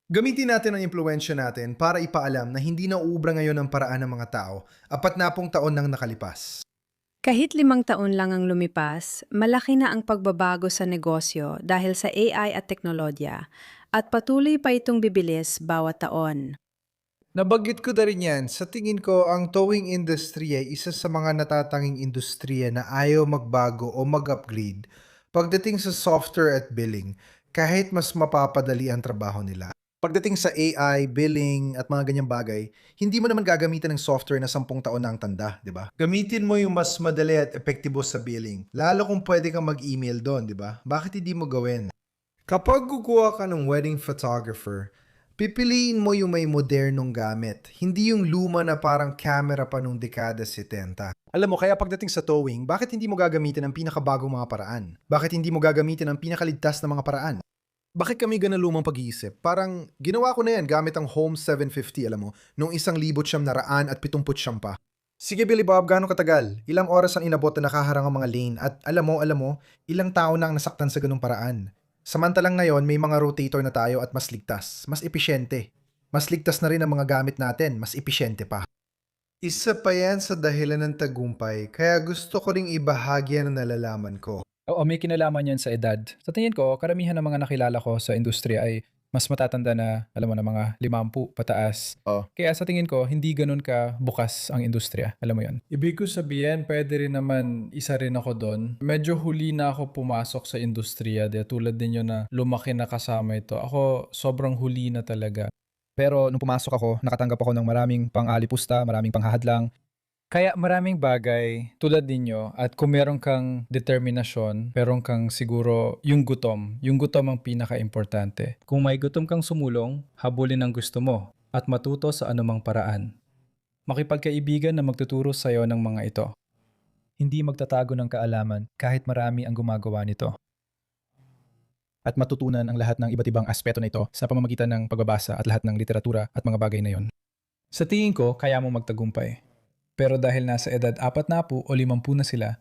Gamitin natin ang impluensya natin para ipaalam na hindi na uubra ngayon ang paraan ng mga tao, 40 taon nang nakalipas. Kahit 5 taon lang ang lumipas, malaki na ang pagbabago sa negosyo dahil sa AI at teknolohiya at patuloy pa itong bibilis bawat taon. Nabanggit ko na rin yan, sa tingin ko ang towing industry ay isa sa mga natatanging industriya na ayaw magbago o mag-upgrade pagdating sa software at billing kahit mas mapapadali ang trabaho nila. Pagdating sa AI, billing at mga ganyang bagay, hindi mo naman gagamitin ng software na 10 taon na ang tanda, di ba? Gamitin mo yung mas madali at epektibo sa billing. Lalo kung pwede kang mag-email doon, di ba? Bakit hindi mo gawin? Kapag kukuha ka ng wedding photographer, pipiliin mo yung may modernong gamit, hindi yung luma na parang camera pa nung dekada 70. Alam mo, kaya pagdating sa towing, bakit hindi mo gagamitin ang pinakabagong mga paraan? Bakit hindi mo gagamitin ang pinakaligtas na mga paraan? Bakit kami ganun lumang pag-iisip? Parang ginawa ko na yan gamit ang Home 750, alam mo, nung 1,970 pa. Sige Billy Bob, gaano katagal? Ilang oras ang inabot na nakaharang ang mga lane at alam mo, ilang tao na ang nasaktan sa ganung paraan. Samantalang ngayon, may mga rotator na tayo at mas ligtas, mas episyente. Mas ligtas na rin ang mga gamit natin, mas episyente pa. Isa pa yan sa dahilan ng tagumpay, kaya gusto ko ring ibahagi ang nalalaman ko. Oo, may kinalaman yan sa edad. Sa tingin ko, karamihan ng mga nakilala ko sa industriya ay mas matatanda na, alam mo na, mga 50 pataas. Kaya sa tingin ko, hindi ganun ka bukas ang industriya. Alam mo yon. Ibig ko sabihin, pwede rin naman isa rin ako doon. Medyo huli na ako pumasok sa industriya. Tulad din yun na lumaki na kasama ito. Ako, sobrang huli na talaga. Pero nung pumasok ako, nakatanggap ako ng maraming pang-alipusta, maraming panghahadlang. Kaya maraming bagay tulad ninyo at kung meron kang determinasyon, meron kang siguro yung gutom ang pinaka-importante. Kung may gutom kang sumulong, habulin ang gusto mo at matuto sa anumang paraan. Makipagkaibigan na magtuturo sa iyo ng mga ito. Hindi magtatago ng kaalaman kahit marami ang gumagawa nito. At matutunan ang lahat ng iba't ibang aspeto na ito sa pamamagitan ng pagbabasa at lahat ng literatura at mga bagay na yon. Sa tingin ko, kaya mo magtagumpay. Pero dahil nasa edad 40 o 50 na sila,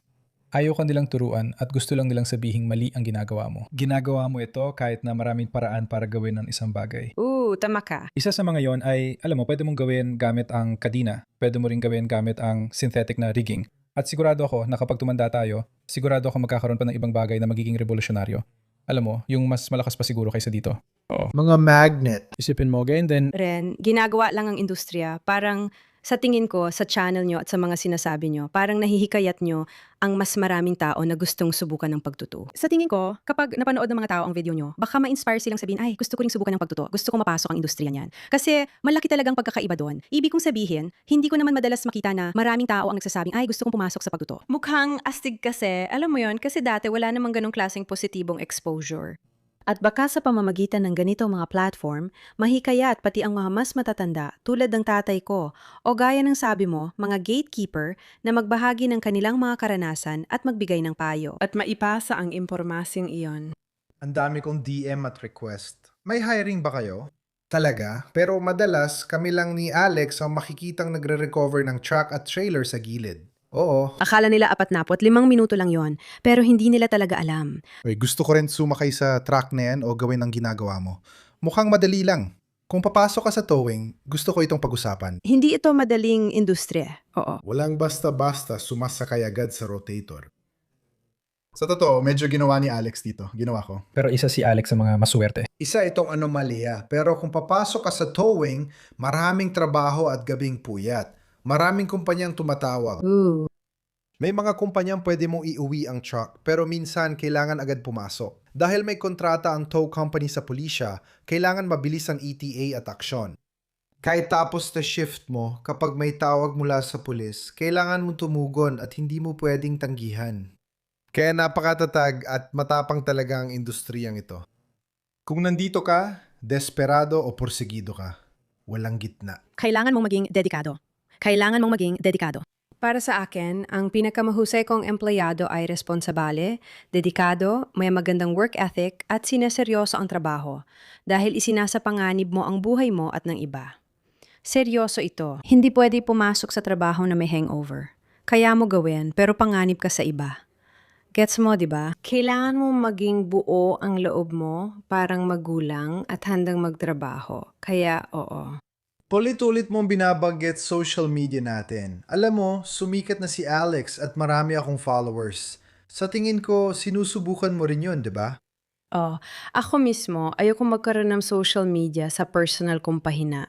ayaw ka nilang turuan at gusto lang nilang sabihing mali ang ginagawa mo. Ginagawa mo ito kahit na maraming paraan para gawin ang isang bagay. Tama ka. Isa sa mga yon ay, alam mo, pwede mong gawin gamit ang kadina. Pwede mo rin gawin gamit ang synthetic na rigging. At sigurado ako na kapag tumanda tayo, sigurado ako magkakaroon pa ng ibang bagay na magiging revolusyonaryo. Alam mo, yung mas malakas pa siguro kaysa dito. Oo. Mga magnet. Isipin mo, ganyan din. Ren, ginagawa lang ang industriya. Parang sa tingin ko, sa channel nyo at sa mga sinasabi nyo, parang nahihikayat nyo ang mas maraming tao na gustong subukan ng pagtuto. Sa tingin ko, kapag napanood ng mga tao ang video nyo, baka ma-inspire silang sabihin, ay, gusto ko ring subukan ng pagtuto. Gusto ko mapasok ang industriya niyan. Kasi malaki talagang pagkakaiba doon. Ibig kong sabihin, hindi ko naman madalas makita na maraming tao ang nagsasabing, ay, gusto kong pumasok sa pagtuto. Mukhang astig kasi, alam mo yon, kasi dati wala namang ganong klaseng positibong exposure. At baka sa pamamagitan ng ganito mga platform, mahikayat pati ang mga mas matatanda tulad ng tatay ko o gaya ng sabi mo, mga gatekeeper na magbahagi ng kanilang mga karanasan at magbigay ng payo. At maipasa ang impormasyong iyon. Ang dami kong DM at request. May hiring ba kayo? Talaga? Pero madalas kami lang ni Alex ang makikitang nagre-recover ng truck at trailer sa gilid. Oo. Akala nila 40 at 5 minuto lang yon, pero hindi nila talaga alam. Gusto ko rin sumakay sa truck na yan o gawin ang ginagawa mo. Mukhang madali lang. Kung papasok ka sa towing, gusto ko itong pag-usapan. Hindi ito madaling industriya. Oo. Walang basta-basta sumasakay agad sa rotator. Sa totoo, medyo ginawa ni Alex dito. Ginawa ko. Pero isa si Alex sa mga maswerte. Isa itong anomalya, pero kung papasok ka sa towing, maraming trabaho at gabing puyat. Maraming kumpanyang tumatawag. May mga kumpanyang pwede mong iuwi ang truck, pero minsan kailangan agad pumasok. Dahil may kontrata ang tow company sa pulisya, kailangan mabilis ang ETA at aksyon. Kahit tapos na shift mo, kapag may tawag mula sa pulis, kailangan mong tumugon at hindi mo pwedeng tanggihan. Kaya napakatatag at matapang talaga ang industriyang ito. Kung nandito ka, desperado o porsigido ka, walang gitna. Kailangan mong maging dedikado. Kailangan mong maging dedikado. Para sa akin, ang pinakamahusay kong empleyado ay responsabale, dedikado, may magandang work ethic at sineseryoso ang trabaho dahil isinasapanganib mo ang buhay mo at ng iba. Seryoso ito. Hindi pwede pumasok sa trabaho na may hangover. Kaya mo gawin pero panganib ka sa iba. Gets mo, di ba? Kailangan mo maging buo ang loob mo, parang magulang at handang magtrabaho. Kaya, oo. Ulit-ulit mong binabanggit social media natin. Alam mo, sumikat na si Alex at marami akong followers. Sa tingin ko, sinusubukan mo rin yun, di ba? Oh, ako mismo, ayoko magkaroon ng social media sa personal kong pahina.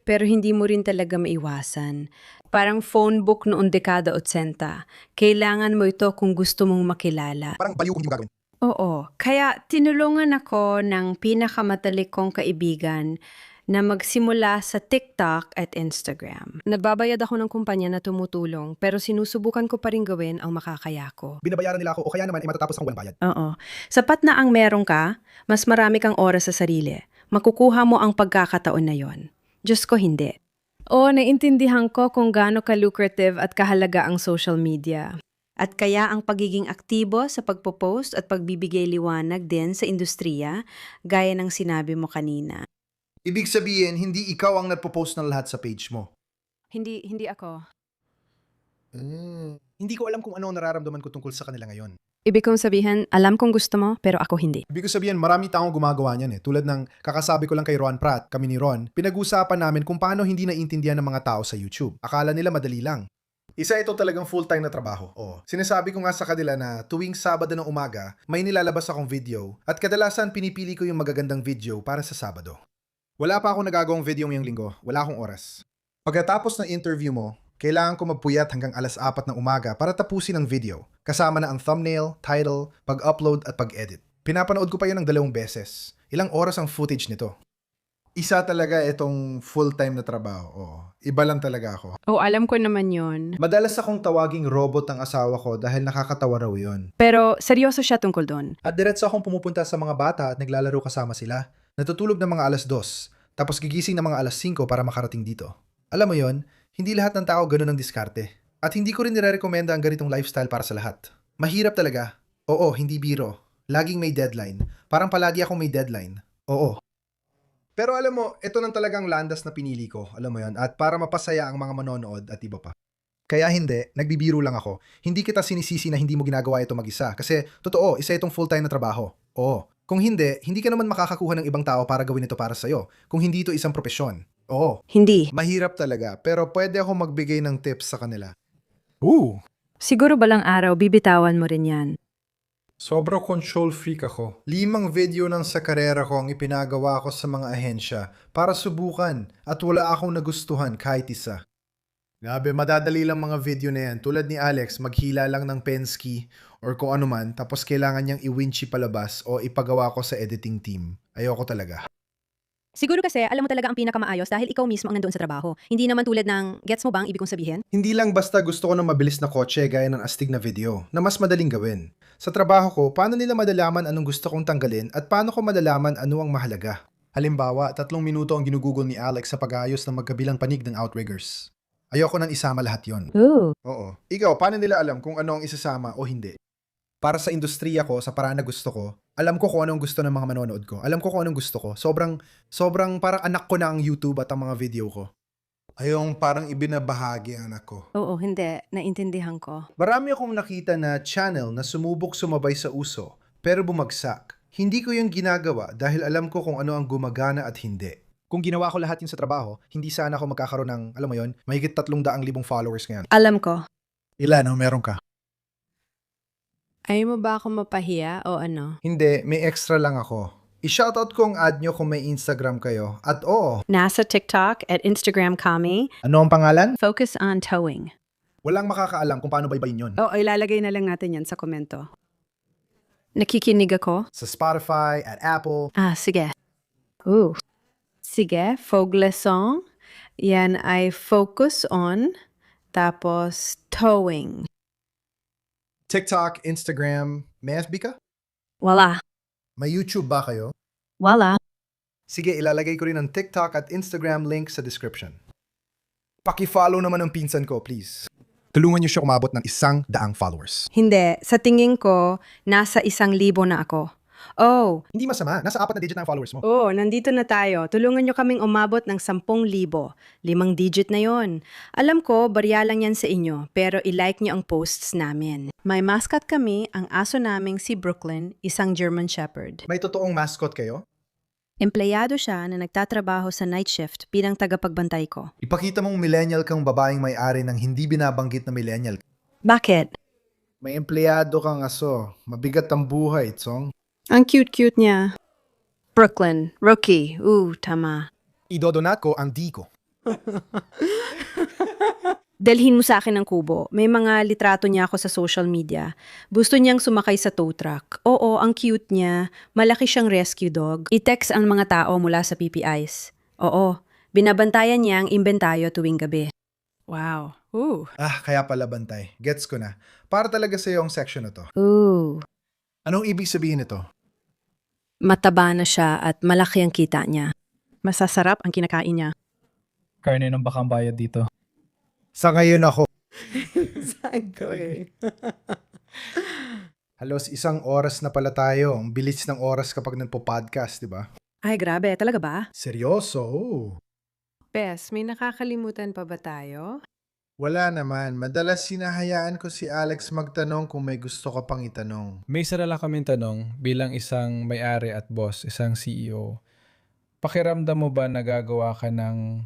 Pero hindi mo rin talaga maiwasan. Parang phone book noong dekada 80. Kailangan mo ito kung gusto mong makilala. Parang baliw kung hindi mo gagawin. Oo, kaya tinulungan ako ng pinakamatalik kong kaibigan na magsimula sa TikTok at Instagram. Nagbabayad ako ng kumpanya na tumutulong, pero sinusubukan ko pa rin gawin ang makakaya ko. Binabayaran nila ako o kaya naman ay matatapos ang walang bayad. Oo. Sapat na ang meron ka, mas marami kang oras sa sarili. Makukuha mo ang pagkakataon na yon. Diyos ko, hindi. Oo, naiintindihan ko kung gaano ka-lucrative at kahalaga ang social media. At kaya ang pagiging aktibo sa pagpo-post at pagbibigay liwanag din sa industriya, gaya ng sinabi mo kanina. Ibig sabihin, hindi ikaw ang nagpo-post ng lahat sa page mo. Hindi ako. Hindi ko alam kung ano ang nararamdaman ko tungkol sa kanila ngayon. Ibig kong sabihin, alam kong gusto mo, pero ako hindi. Ibig ko sabihin, marami taong gumagawa niyan eh. Tulad ng kakasabi ko lang kay Ron Pratt, kami ni Ron, pinag-usapan namin kung paano hindi naiintindihan ng mga tao sa YouTube. Akala nila madali lang. Isa ito talagang full-time na trabaho. Sinasabi ko nga sa kanila na tuwing Sabado ng umaga, may nilalabas akong video at kadalasan pinipili ko yung magagandang video para sa Sabado. Wala pa akong nagagawang video ngayong linggo. Wala akong oras. Pagkatapos ng interview mo, kailangan ko magpuyat hanggang 4:00 ng umaga para tapusin ang video. Kasama na ang thumbnail, title, pag-upload at pag-edit. Pinapanood ko pa yun ng 2 beses. Ilang oras ang footage nito. Isa talaga itong full-time na trabaho. Iba lang talaga ako. Oh, alam ko naman yon. Madalas akong tawaging robot ang asawa ko dahil nakakatawa raw yun. Pero seryoso siya tungkol doon. At diretso akong pumupunta sa mga bata at naglalaro kasama sila. Natutulog ng mga 2:00, tapos gigising ng mga 5:00 para makarating dito. Alam mo yon, hindi lahat ng tao ganun ang diskarte. At hindi ko rin nire-recommenda ang ganitong lifestyle para sa lahat. Mahirap talaga. Oo, hindi biro. Laging may deadline. Parang palagi akong may deadline. Oo. Pero alam mo, ito nang talagang landas na pinili ko. Alam mo yon, at para mapasaya ang mga manonood at iba pa. Kaya hindi, nagbibiro lang ako. Hindi kita sinisisi na hindi mo ginagawa ito mag-isa. Kasi, totoo, isa itong full-time na trabaho. Oo. Kung hindi ka naman makakakuha ng ibang tao para gawin ito para sa'yo. Kung hindi ito isang propesyon. Oo. Hindi. Mahirap talaga, pero pwede ako magbigay ng tips sa kanila. Siguro balang araw, bibitawan mo rin yan. Sobra control freak ako. 5 video ng sa karera ko ang ipinagawa ko sa mga ahensya para subukan at wala akong nagustuhan kahit isa. Grabe, madadali lang mga video na yan. Tulad ni Alex, maghila lang ng Penske or kung ano man, tapos kailangan niyang i-winchi palabas o ipagawa ko sa editing team. Ayoko talaga. Siguro kasi, alam mo talaga ang pinakamaayos dahil ikaw mismo ang nandoon sa trabaho. Hindi naman tulad ng, gets mo bang ibig kong sabihin? Hindi lang basta gusto ko ng mabilis na kotse gaya ng astig na video na mas madaling gawin. Sa trabaho ko, paano nila madalaman anong gusto kong tanggalin at paano ko madalaman ano ang mahalaga? Halimbawa, 3 minuto ang ginugugol ni Alex sa pag-aayos ng magkabilang panig ng outriggers. Ayoko nang isama lahat yon. Ooh. Oo. Ikaw, paano nila alam kung ano ang isasama o hindi? Para sa industriya ko, sa paraan na gusto ko, alam ko kung anong gusto ng mga manonood ko. Alam ko kung anong gusto ko. Sobrang parang anak ko na ang YouTube at ang mga video ko. Ayong parang ibinabahagi ang anak ko. Oo, hindi. Naintindihan ko. Marami akong nakita na channel na sumubok sumabay sa uso, pero bumagsak. Hindi ko yung ginagawa dahil alam ko kung ano ang gumagana at hindi. Kung ginawa ko lahat yun sa trabaho, hindi sana ako magkakaroon ng, alam mo yon, mahigit 300,000 followers ngayon. Alam ko. Ilan ang meron ka? Ayaw mo ba ako mapahiya o ano? Hindi, may extra lang ako. I-shoutout ko ang ad nyo kung may Instagram kayo. At oo, Nasa TikTok at Instagram kami. ano ang pangalan? Focus on towing. Walang makakaalam kung paano baybayin yun. Oo, ilalagay na lang natin yan sa komento. Nakikinig ako? Sa Spotify, at Apple. Sige. Sige, Fogleson. Yan ay focus on, tapos towing. TikTok, Instagram, may FB ka? Wala. May YouTube ba kayo? Wala. Sige, ilalagay ko rin ang TikTok at Instagram link sa description. Paki-follow naman ang pinsan ko, please. Tulungan niyo siya umabot ng 100 followers. Hindi. Sa tingin ko, nasa 1,000 na ako. Oh, Hindi masama, nasa 4 na digit na ang followers mo. nandito na tayo. Tulungan nyo kaming umabot ng 10,000. 5 digit na yon. Alam ko, barya lang yan sa inyo, pero i-like nyo ang posts namin. May mascot kami, ang aso naming si Brooklyn, isang German Shepherd. May totoong mascot kayo? Empleyado siya na nagtatrabaho sa night shift bilang tagapagbantay ko. Ipakita mong millennial kang babaeng may-ari ng hindi binabanggit na millennial. Bakit? May empleyado kang aso. Mabigat ang buhay, Tsong. Ang cute-cute niya. Brooklyn, Rookie. Tama. Idodonat ko ang di ko. Dalhin mo sa akin ang kubo. May mga litrato niya ako sa social media. Gusto niyang sumakay sa tow truck. Oo, ang cute niya. Malaki siyang rescue dog. I-text ang mga tao mula sa PPIs. Oo, binabantayan niya ang imbentaryo tuwing gabi. Wow. Kaya pala bantay. Gets ko na. Para talaga sa iyo ang section na to. Anong ibig sabihin nito? Mataba na siya at malaki ang kita niya. Masasarap ang kinakain niya. Karne ng bakang bayad dito. Sa ngayon ako. Exactly. Halos 1 oras na pala tayo. Ang bilis ng oras kapag nagpo-podcast, di ba? Ay, grabe. Talaga ba? Seryoso? Pes, may nakakalimutan pa ba tayo? Wala naman. Madalas sinahayaan ko si Alex magtanong kung may gusto ka pang itanong. May isa lang kaming tanong bilang isang may-ari at boss, isang CEO. Pakiramdam mo ba nagagawa ka ng,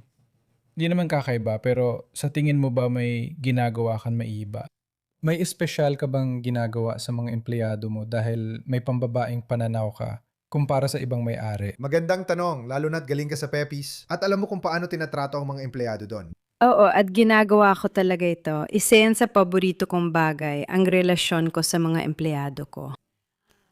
hindi naman kakaiba, pero sa tingin mo ba may ginagawa kang maiiba? May espesyal ka bang ginagawa sa mga empleyado mo dahil may pambabaing pananaw ka kumpara sa ibang may-ari? Magandang tanong, lalo na't galing ka sa Pepis at alam mo kung paano tinatrato ang mga empleyado doon. Oo, at ginagawa ko talaga ito. Isa yan sa paborito kong bagay, ang relasyon ko sa mga empleyado ko.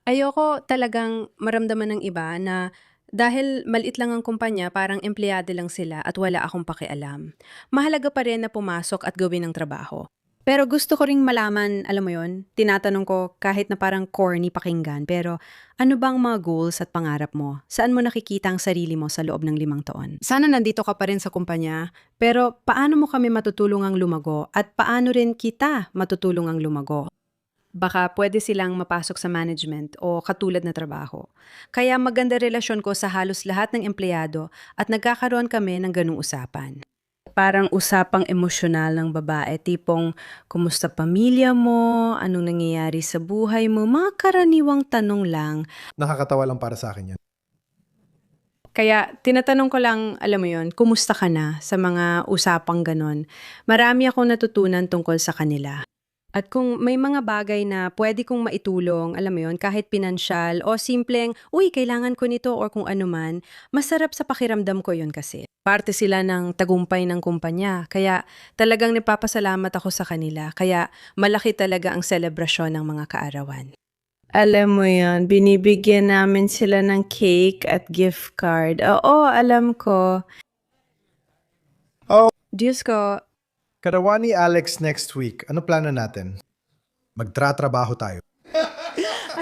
Ayoko talagang maramdaman ng iba na dahil maliit lang ang kumpanya, parang empleyado lang sila at wala akong pakialam. Mahalaga pa rin na pumasok at gawin ang trabaho. Pero gusto ko ring malaman, alam mo yon, tinatanong ko kahit na parang corny pakinggan, pero ano bang mga goals at pangarap mo? Saan mo nakikita ang sarili mo sa loob ng 5 taon? Sana nandito ka pa rin sa kumpanya, pero paano mo kami matutulungang lumago at paano rin kita matutulungang lumago? Baka pwede silang mapasok sa management o katulad na trabaho. Kaya maganda relasyon ko sa halos lahat ng empleyado at nagkakaroon kami ng ganung usapan. Parang usapang emosyonal ng babae, tipong kumusta pamilya mo, anong nangyayari sa buhay mo, mga karaniwang tanong lang. Nakakatawa lang para sa akin yan. Kaya tinatanong ko lang, alam mo yon, kumusta ka na sa mga usapang ganon. Marami akong natutunan tungkol sa kanila. At kung may mga bagay na pwede kong maitulong, alam mo yon, kahit pinansyal o simpleng, kailangan ko nito or kung ano man, masarap sa pakiramdam ko yon kasi. Parte sila ng tagumpay ng kumpanya, kaya talagang napapasalamat ako sa kanila, kaya malaki talaga ang selebrasyon ng mga kaarawan. Alam mo yon, binibigyan namin sila ng cake at gift card. Oo, alam ko. Oh. Diyos ko, Karawan ni Alex next week. Ano plano natin? Magtratrabaho tayo.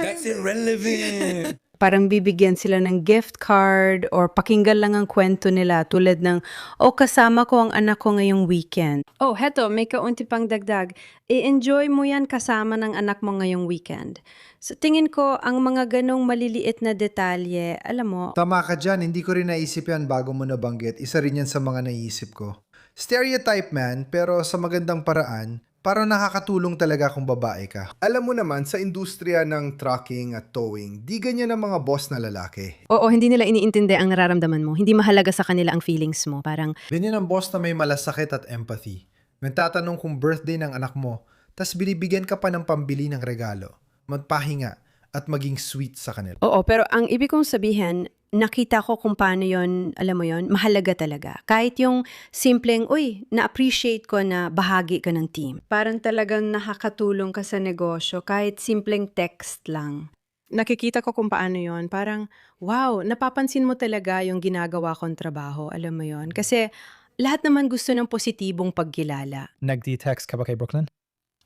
That's irrelevant! parang bibigyan sila ng gift card or pakinggan lang ang kwento nila tulad ng, kasama ko ang anak ko ngayong weekend. Heto, may kaunti pang dagdag. I-enjoy mo yan kasama ng anak mo ngayong weekend. So tingin ko, ang mga ganong maliliit na detalye, alam mo, Tama ka dyan. Hindi ko rin naisip yan bago mo nabanggit. Isa rin yan sa mga naisip ko. Stereotype man, pero sa magandang paraan, parang nakakatulong talaga kung babae ka. Alam mo naman, sa industriya ng trucking at towing, di ganyan ang mga boss na lalaki. oo, hindi nila iniintindi ang nararamdaman mo. Hindi mahalaga sa kanila ang feelings mo. Parang, Ganyan ang boss na may malasakit at empathy. Nagtatanong kung birthday ng anak mo, tas binibigyan ka pa ng pambili ng regalo. magpahinga, at maging sweet sa kanila. Oo, pero ang ibig kong sabihin, nakita ko kung paano yon, alam mo yon, mahalaga talaga. Kahit yung simpleng, uy, na-appreciate ko na bahagi ka ng team. Parang talagang nakakatulong ka sa negosyo, kahit simpleng text lang. Nakikita ko kung paano yon. Parang, wow, napapansin mo talaga yung ginagawa kong trabaho, alam mo yon. Kasi lahat naman gusto ng positibong pagkilala. Nag-text ka ba kay Brooklyn?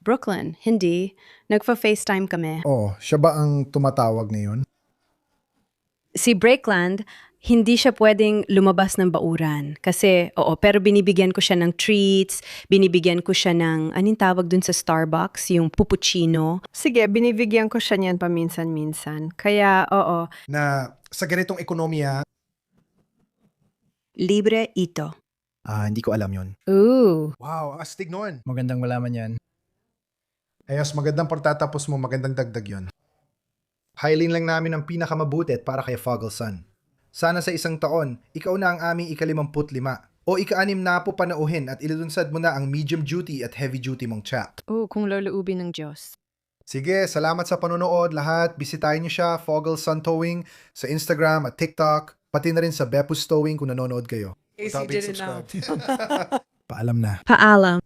Brooklyn, hindi. Nagfa-FaceTime kami. Oo, siya ba ang tumatawag ngayon? Si Breakland, hindi siya pwedeng lumabas ng bauran. Kasi, oo, pero binibigyan ko siya ng treats, binibigyan ko siya ng, anong tawag dun sa Starbucks, yung puppuccino. Sige, binibigyan ko siya niyan paminsan-minsan. Kaya, oo, Na sa ganitong ekonomiya, libre ito. hindi ko alam yon. Ooh. Wow, astig nun. Magandang malaman yan. Ayos, magandang pagtatapos mo, magandang dagdag yon. Highline lang namin ang pinakamabuti para kay Fogelson. Sana sa isang taon, ikaw na ang aming ika-55 o ika-6 na po panauhin at ilunsad mo na ang medium duty at heavy duty mong chat. Kung loloobin ng Diyos. Sige, salamat sa panonood lahat. Bisitahin niyo siya, Fogelson Towing, sa Instagram at TikTok, pati na rin sa Bepus Towing kung nanonood kayo. Casey did it now. Paalam na. Paalam.